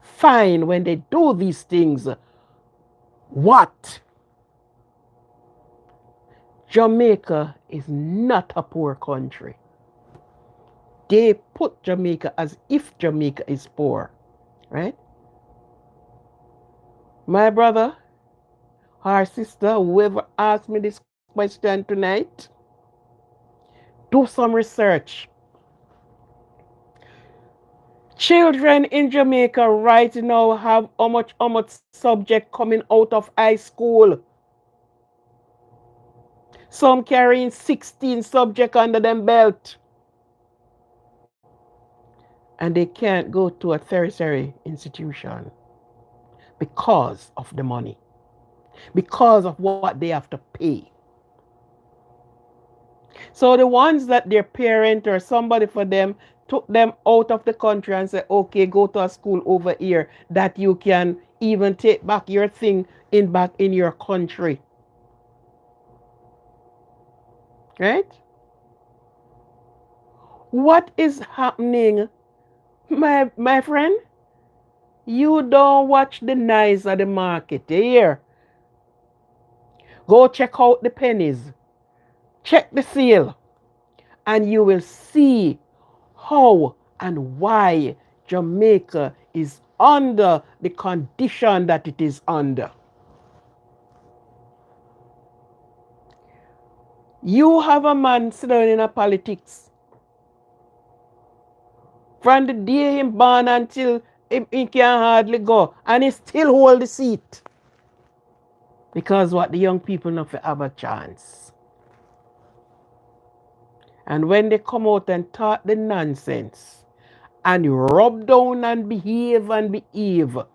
Fine, when they do these things, what? Jamaica is not a poor country. They put Jamaica as if Jamaica is poor, right? My brother, our sister, whoever asked me this question tonight, do some research. Children in Jamaica right now have how much subject coming out of high school. Some carrying 16 subject under them belt. And they can't go to a tertiary institution because of the money. Because of what they have to pay. So the ones that their parent or somebody for them took them out of the country and said, okay, go to a school over here that you can even take back your thing back in your country. Right? What is happening, my friend? You don't watch the nice of the market. You hear? Go check out the pennies. Check the sale. And you will see how and why Jamaica is under the condition that it is under. You have a man sitting in a politics from the day him born until he can hardly go, and he still hold the seat. Because what the young people not have a chance. And when they come out and talk the nonsense and rub down and behave, the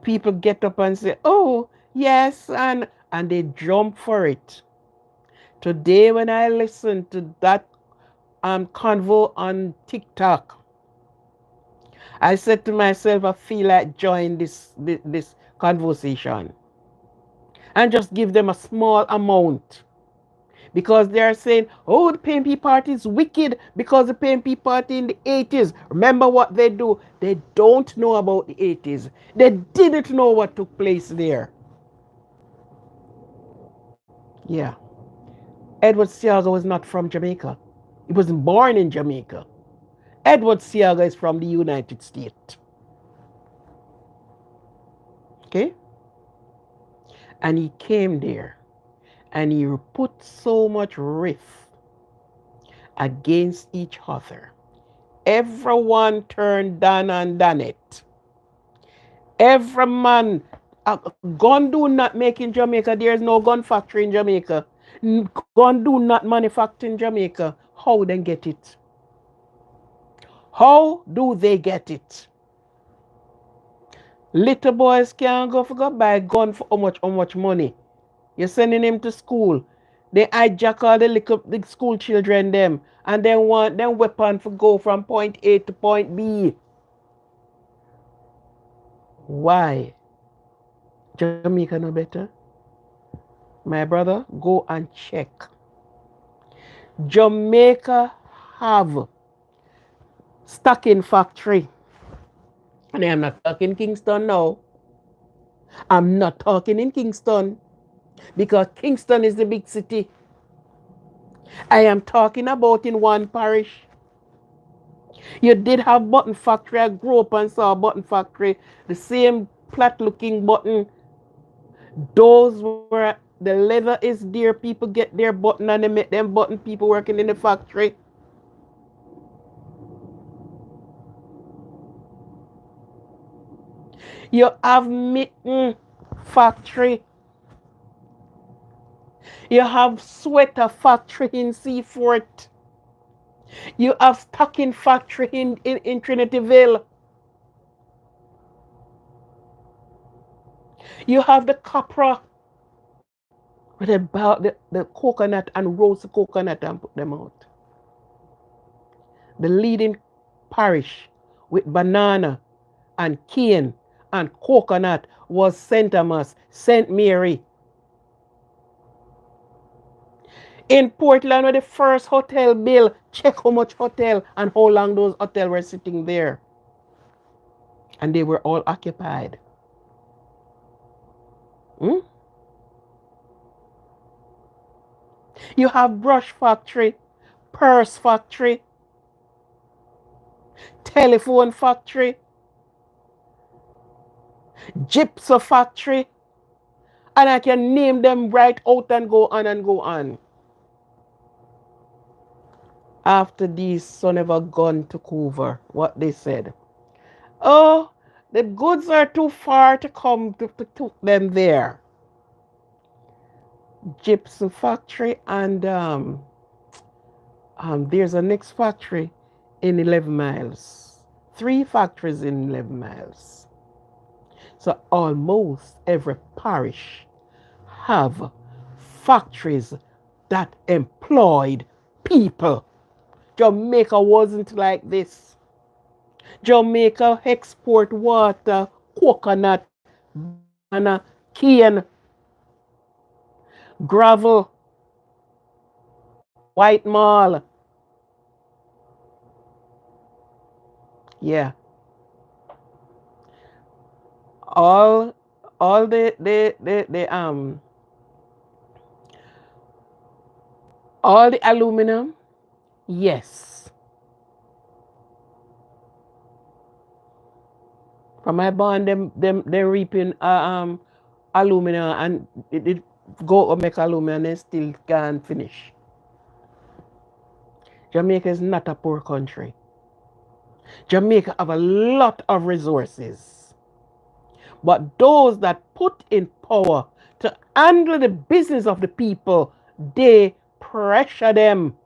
people get up and say, oh, yes, and they jump for it. Today when I listened to that convo on TikTok, I said to myself, I feel like join this conversation and just give them a small amount. Because they are saying, oh, the PNP party is wicked because the PNP party in the 80s. Remember what they do? They don't know about the 80s. They didn't know what took place there. Yeah. Edward Seaga was not from Jamaica. He wasn't born in Jamaica. Edward Seaga is from the United States. Okay? And he came there and he put so much riff against each other. Everyone turned down and done it. Every man, a gun do not make in Jamaica. There is no gun factory in Jamaica. Gun do not manufacture in Jamaica. How they get it? How do they get it? Little boys can't go buy a gun for how much money? You're sending him to school. They hijack all the school children them and then want them weapon to go from point A to point B. Why? Jamaica no better? My brother, go and check. Jamaica have stocking factory. And I'm not talking Kingston now. I'm not talking in Kingston because Kingston is the big city. I am talking about in one parish. You did have button factory. I grew up and saw a button factory. The same flat looking button. Those were, the leather is there. People get their button and they make them button. People working in the factory. You have mitten factory. You have sweater factory in Seafort. You have stocking factory in Trinityville. You have the copra where they buy the coconut and roast the coconut and put them out. The leading parish with banana and cane and coconut was St. Thomas, St. Mary. In Portland, where the first hotel bill, check how much hotel and how long those hotels were sitting there. And they were all occupied. Hmm? You have brush factory, purse factory, telephone factory, gypsum factory, and I can name them right out and go on and go on. After these son of a gun took over, what they said, oh, the goods are too far to come to put them there. Gypsum factory and there's a next factory in 11 miles. 3 factories in 11 miles. So almost every parish have factories that employed people. Jamaica wasn't like this. Jamaica export water, coconut, banana, cane, gravel. White Mall. Yeah. All all the all the aluminum, yes. From my bond, them they reaping aluminum and it go up make aluminum and they still can't finish. Jamaica is not a poor country. Jamaica have a lot of resources. But those that put in power to handle the business of the people, they pressure them.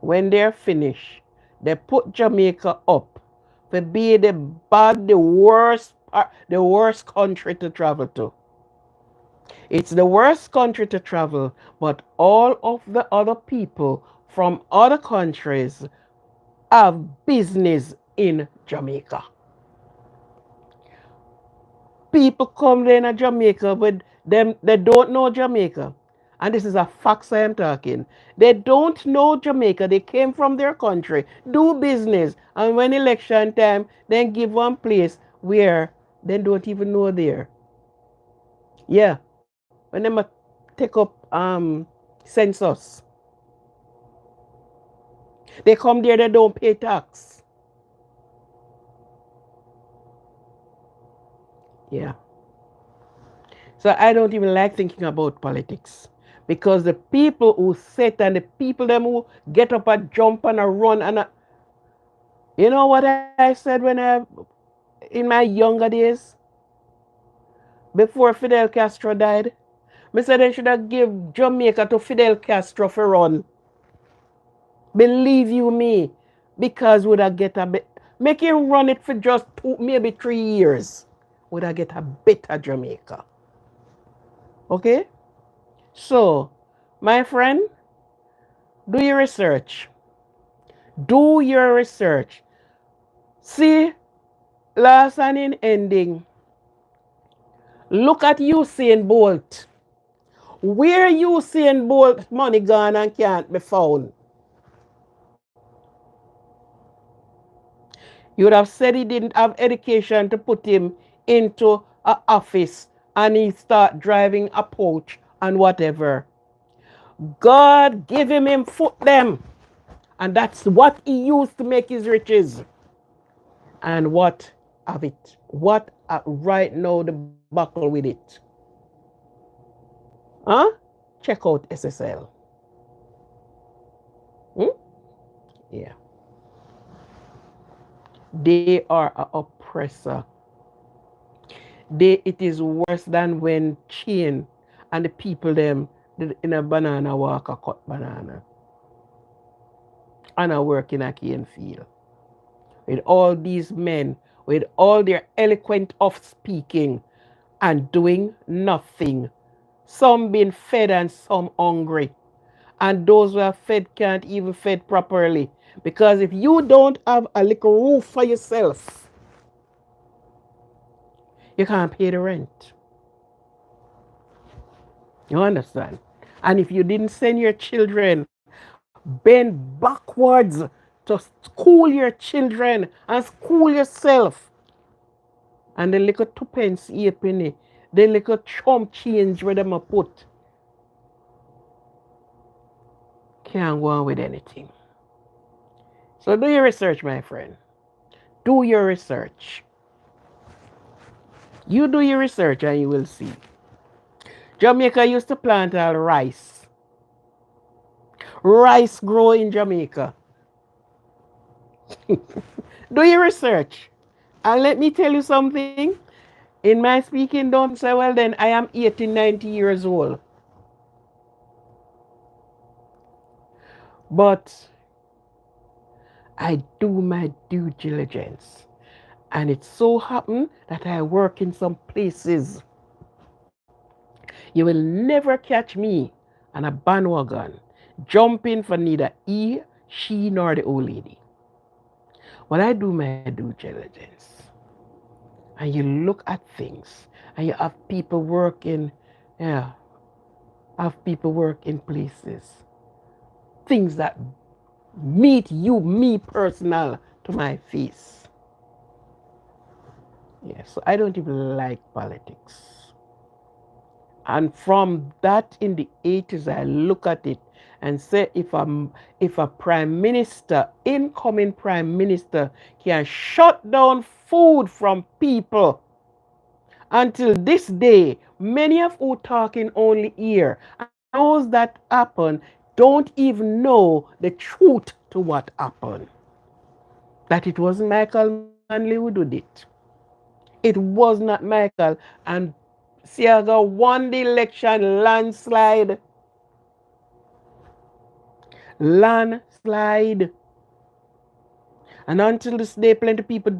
When they're finished, they put Jamaica up to be the worst country to travel to. It's the worst country to travel, but all of the other people from other countries have business in Jamaica. People come there in Jamaica, but them they don't know Jamaica. And this is a fact I am talking. They don't know Jamaica. They came from their country, do business, and when election time, then give one place where they don't even know there. Yeah, when they take up census, they come there. They don't pay tax. Yeah. So I don't even like thinking about politics because the people who sit and the people them who get up and jump and a run you know what I said when I in my younger days before Fidel Castro died. I said they should have give Jamaica to Fidel Castro for run. Believe you me, because would I get a bit make him run it for just two, maybe 3 years. Would I get a better Jamaica? Okay? So, my friend, do your research. Do your research. See, last and in ending, look at Usain Bolt. Where Usain Bolt money gone and can't be found? You would have said he didn't have education to put him into an office and he start driving a coach and whatever. God give him foot them. And that's what he used to make his riches. And what of it? What right now the buckle with it? Huh? Check out SSL. Hmm? Yeah. They are an oppressor. It is worse than when chain and the people them in a banana walker cut banana and I work in a cane field. With all these men, with all their eloquent of speaking and doing nothing. Some being fed and some hungry. And those who are fed can't even fed properly. Because if you don't have a little roof for yourself, you can't pay the rent. You understand? And if you didn't send your children, bend backwards to school your children and school yourself. And the little twopence, 8 penny, the little chump change where them a put, can't go on with anything. So do your research, my friend. Do your research. You do your research and you will see. Jamaica used to plant all rice. Rice grow in Jamaica. Do your research. And let me tell you something. In my speaking, don't say, well, then I am 80, 90 years old. But I do my due diligence. And it so happened that I work in some places. You will never catch me on a bandwagon jumping for neither he, she, nor the old lady. When I do my due diligence and you look at things And you have people working, yeah, have people work in places. Things that meet you, me personal, to my face. Yeah, so I don't even like politics. And from that in the 80s, I look at it and say if a prime minister, incoming prime minister, can shut down food from people until this day, many of who talking only here and those that happen don't even know the truth to what happened. That it wasn't Michael Manley who did it. It was not Michael. And Siaga won the election landslide. Landslide. And until this day, plenty of people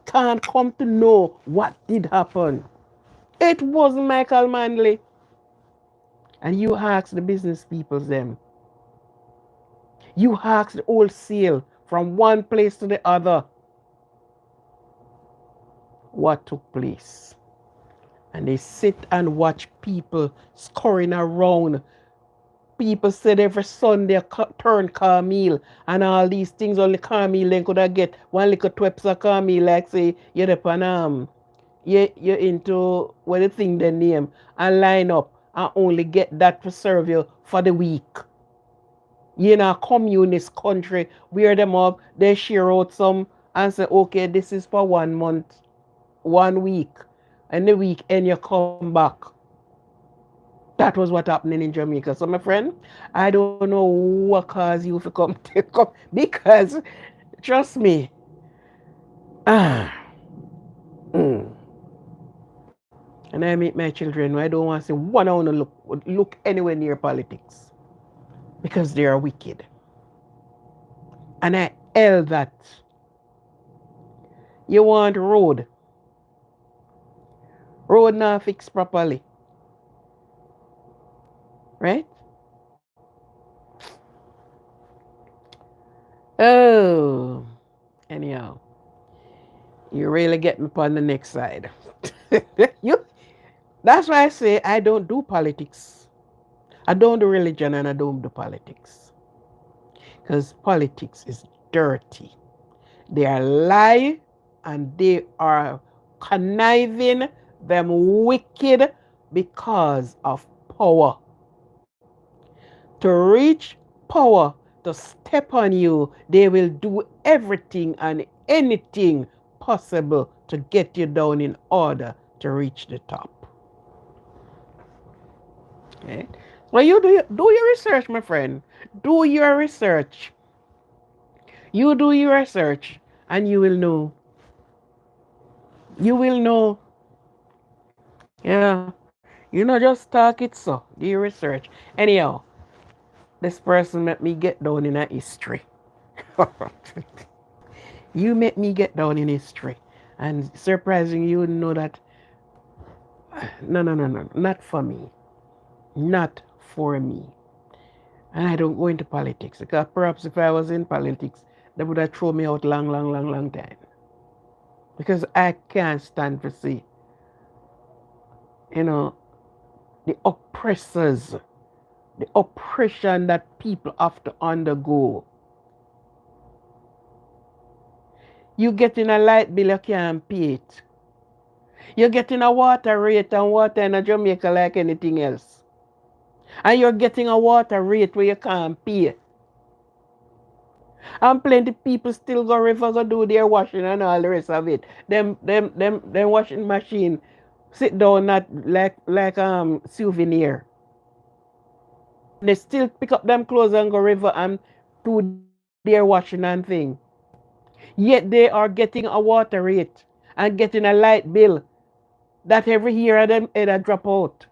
can't come to know what did happen. It wasn't Michael Manley. And you ask the business people them. You ask the wholesale from one place to the other what took place. And they sit and watch people scurrying around. People said every Sunday turn Carmel and all these things only Carmel then could I get one little twips of Carmel like say you're the you're into what the thing they name and line up and only get that to serve you for the week. You in a communist country, wear them up, they share out some and say, okay, this is for 1 month, 1 week. And the weekend you come back. That was what happening in Jamaica. So my friend, I don't know what caused you to come to come because trust me. Ah, mm. And I meet my children. I don't want to say one I want to look anywhere near politics because they are wicked. And I held that. You want road not fixed properly, right? Oh, anyhow, you really get me on the next side. you. That's why I say I don't do politics. I don't do religion and I don't do politics. Because politics is dirty. They are lie and they are conniving, them wicked because of power. To reach power, to step on you, they will do everything and anything possible to get you down in order to reach the top. Okay? Well, do your research, my friend. Do your research. You do your research and you will know. You will know. Yeah. You know, just talk it so. Do your research. Anyhow, this person made me get down in a history. You make me get down in history. And surprising, you know that. No. Not for me. Not for me. And I don't go into politics. Because perhaps if I was in politics, they would have thrown me out long time. Because I can't stand to see, you know, the oppressors, the oppression that people have to undergo. You get in a light bill, you can't pay it. You're getting a water rate and water in a Jamaica like anything else. And you're getting a water rate where you can't pay. And plenty people still go river go do their washing and all the rest of it. Them washing machine sit down at like souvenir. They still pick up them clothes and go river and do their washing and thing. Yet they are getting a water rate and getting a light bill that every year of them either drop out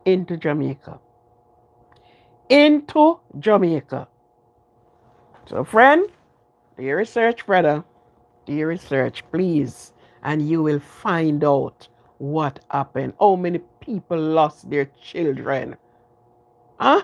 into Jamaica. Into Jamaica. So friend, do your research, brother. Do your research, please. And you will find out what happened. How many people lost their children? Huh?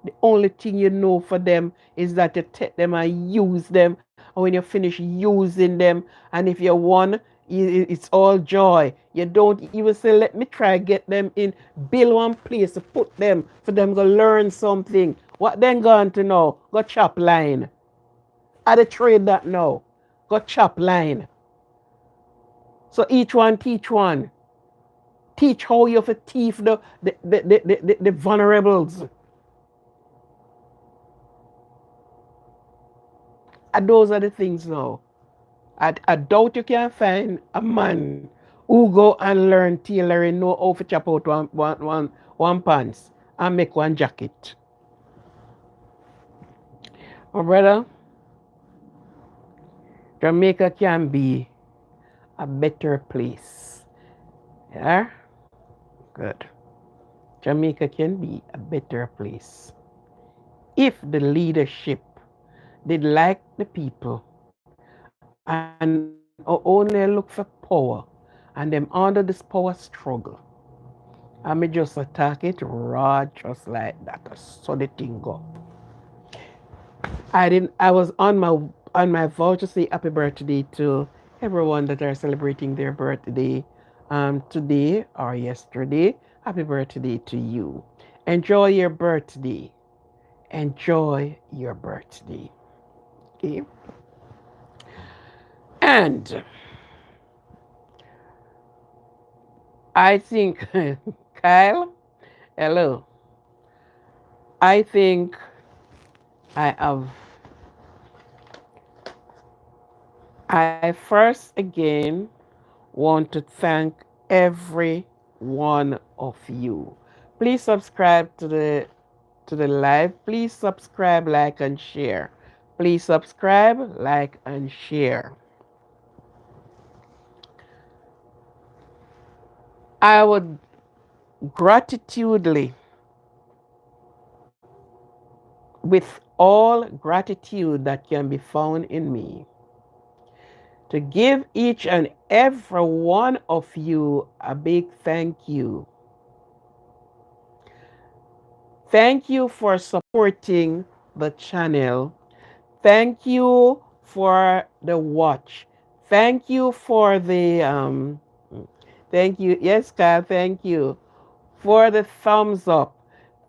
The only thing you know for them is that you take them and use them and when you finish using them, and if you won, it's all joy. You don't even say, let me try get them in, build one place to put them, for them to learn something. What then going to know? Go chop line. I the trade that now. Go chop line. So each one teach one. Teach how you have to teach the vulnerables. And those are the things now. I doubt you can find a man who go and learn tailoring, know how to chop out one pants and make one jacket. My brother, Jamaica can be a better place. Yeah? Good. Jamaica can be a better place if the leadership did like the people and only look for power, and them under this power struggle. I may just attack it raw just like that. So the thing go. I was on my vow to say happy birthday to everyone that are celebrating their birthday today or yesterday. Happy birthday to you. Enjoy your birthday. Enjoy your birthday. Okay. And I think Kyle, hello. I think I have I first again want to thank every one of you. Please subscribe to the live. Please subscribe, like and share. Please subscribe, like and share. I would gratitudely, with all gratitude that can be found in me, to give each and every one of you a big thank you. Thank you for supporting the channel. Thank you for the watch. Thank you for the thank you. Yes, Kyle, thank you for the thumbs up.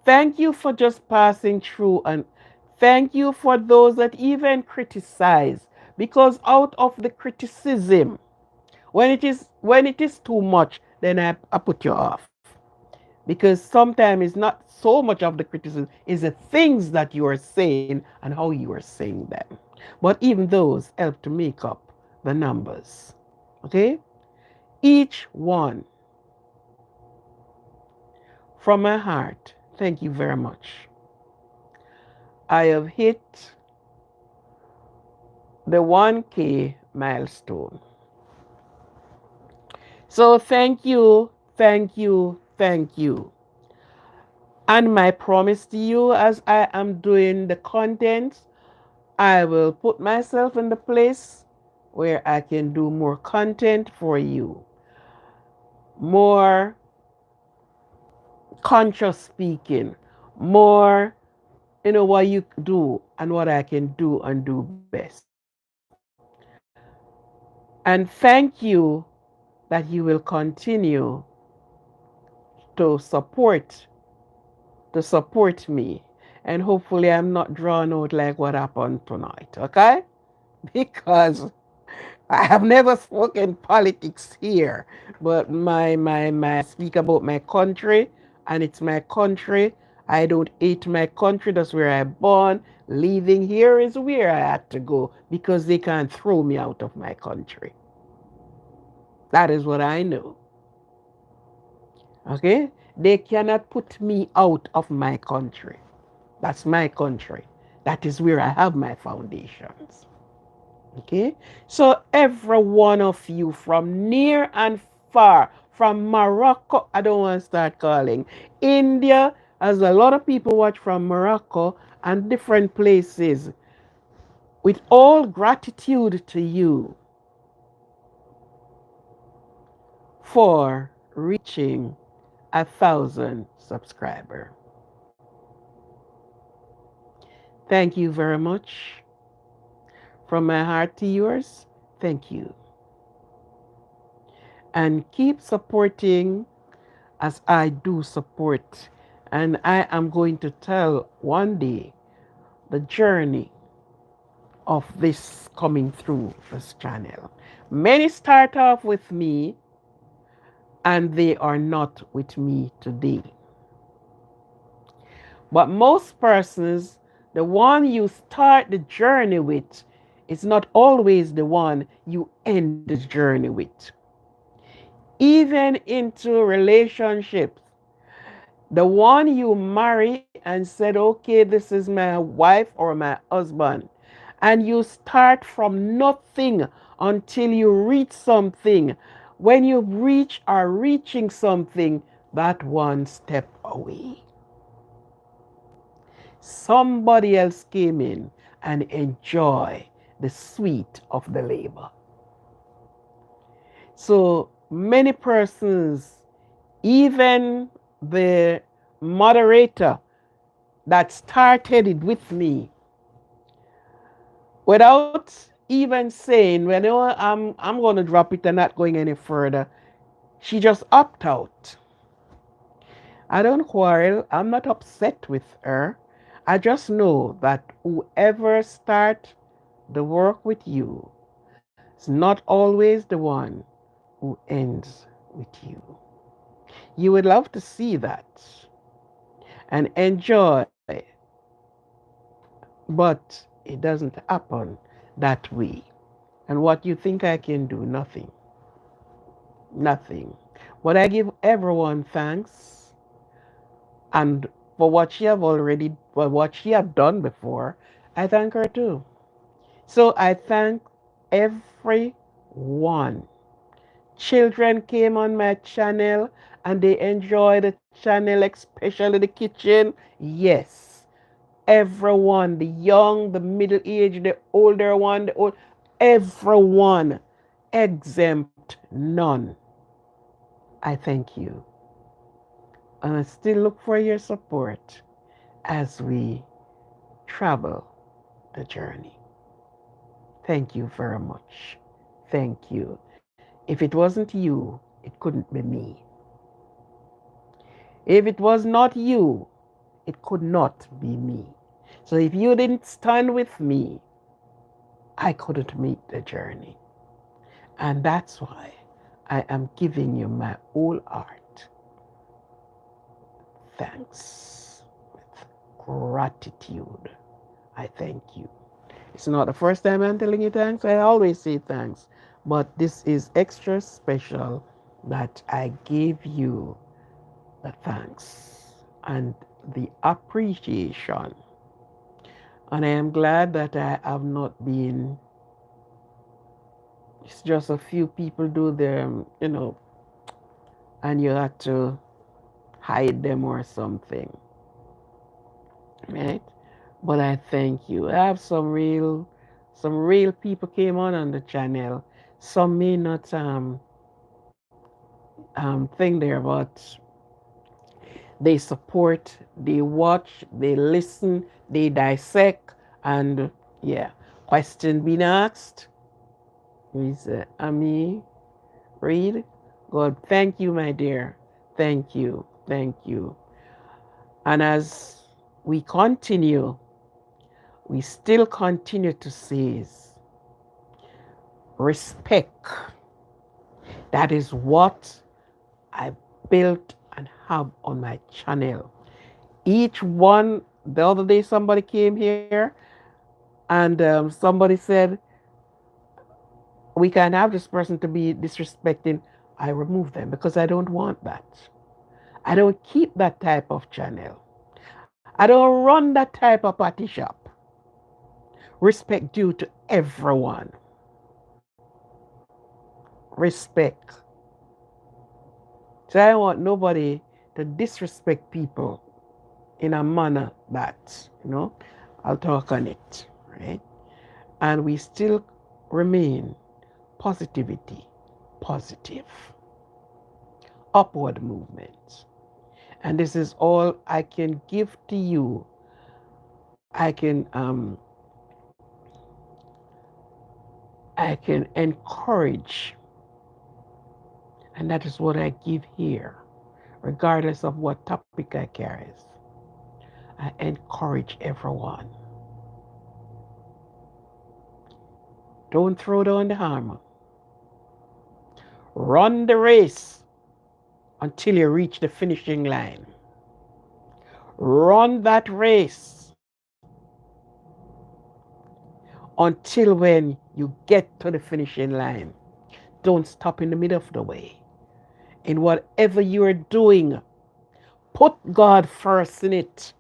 Thank you for just passing through, and thank you for those that even criticize, because out of the criticism, when it is too much, then I put you off. Because sometimes it's not so much of the criticism, it's the things that you are saying and how you are saying them. But even those help to make up the numbers. Okay? Each one, from my heart, thank you very much. I have hit the 1K milestone. So thank you, thank you, thank you. And my promise to you, as I am doing the content, I will put myself in the place where I can do more content for you, more conscious speaking, more, what you do and what I can do and do best. And thank you that you will continue to support me. And hopefully I'm not drawn out like what happened tonight, okay? Because I have never spoken politics here, but my speak about my country, and it's my country. I don't hate my country. That's where I born. Leaving here is where I had to go because they can't throw me out of my country. That is what I know. Okay? They cannot put me out of my country. That's my country. That is where I have my foundations. Okay? So every one of you from near and far, from Morocco, I don't want to start calling, India, as a lot of people watch from Morocco and different places, with all gratitude to you for reaching 1,000 subscribers. Thank you very much From my heart to yours, thank you. And keep supporting as I do support. And I am going to tell one day the journey of this coming through this channel. Many start off with me and they are not with me today. But most persons, the one you start the journey with is not always the one you end the journey with. Even into relationships, the one you marry and said, okay, this is my wife or my husband, and you start from nothing until you reach something. When you reach or reaching something, that one step away. Somebody else came in and enjoy the sweet of the labor. So many persons, even the moderator that started it with me, without even saying, well, you know, I'm going to drop it and not going any further, she just opted out. I don't quarrel. I'm not upset with her. I just know that whoever start the work with you is not always the one who ends with you. You would love to see that and enjoy, but it doesn't happen that way. And what you think I can do? Nothing. Nothing. But I give everyone thanks and for what she have already, for what she have done before, I thank her too. So I thank everyone. Children came on my channel and they enjoy the channel, especially the kitchen. Yes. Everyone, the young, the middle age, the older one, everyone, exempt none. I thank you. And I still look for your support as we travel the journey. Thank you very much. Thank you. If it wasn't you, it couldn't be me. If it was not you, it could not be me. So if you didn't stand with me, I couldn't make the journey. And that's why I am giving you my whole heart. Thanks. With gratitude. I thank you. It's not the first time I'm telling you thanks. I always say thanks. But this is extra special that I gave you the thanks and the appreciation. And I am glad that I have not been, it's just a few people do them, and you have to hide them or something, right? But I thank you. I have some real people came on the channel. Some may not think there, but they support, they watch, they listen, they dissect, and yeah, question being asked. We said, Ami, read. God, thank you, my dear. Thank you. Thank you. And as we continue, we still continue to say respect. That is what I built and have on my channel. Each one, the other day somebody came here and somebody said, we can't have this person to be disrespecting. I remove them because I don't want that. I don't keep that type of channel. I don't run that type of party shop. Respect due to everyone. Respect. So I don't want nobody to disrespect people in a manner that, I'll talk on it, right? And we still remain positivity, positive, upward movement. And this is all I can give to you. I can I can encourage, and that is what I give here, regardless of what topic I carry. I encourage everyone. Don't throw down the hammer. Run the race until you reach the finishing line. Run that race until when you get to the finishing line. Don't stop in the middle of the way. In whatever you are doing, put God first in it.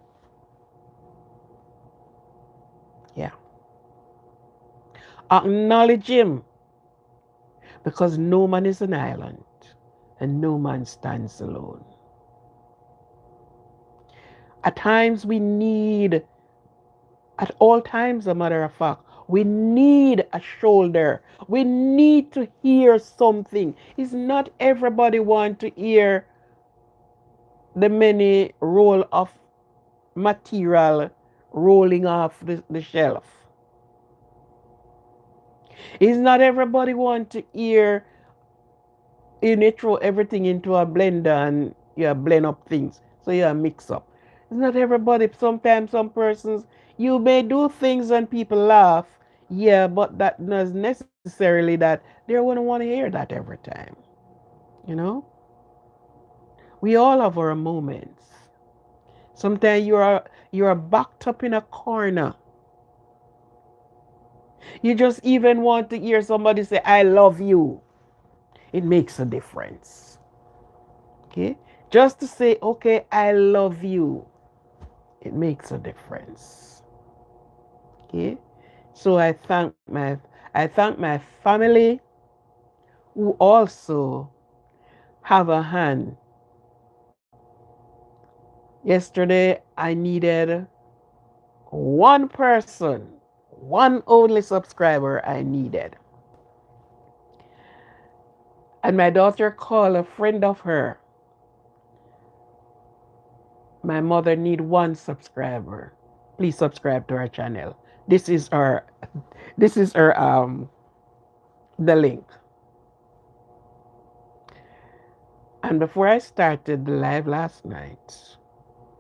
Yeah. Acknowledge Him, because no man is an island and no man stands alone. At times we need, at all times, a matter of fact, we need a shoulder. We need to hear something. It's not everybody want to hear the many roll of material rolling off the shelf. It's not everybody want to hear you throw everything into a blender and you blend up things. So you mix up. It's not everybody. Sometimes some persons, you may do things and people laugh. Yeah, but that not necessarily that they wouldn't want to hear that every time. You know? We all have our moments. Sometimes you are backed up in a corner. You just even want to hear somebody say, I love you. It makes a difference. Okay? Just to say, okay, I love you, it makes a difference. Okay? So I thank my family who also have a hand. Yesterday I needed one person, one only subscriber I needed. And my daughter called a friend of her. My mother need one subscriber. Please subscribe to our channel. This is her the link. And before I started the live last night,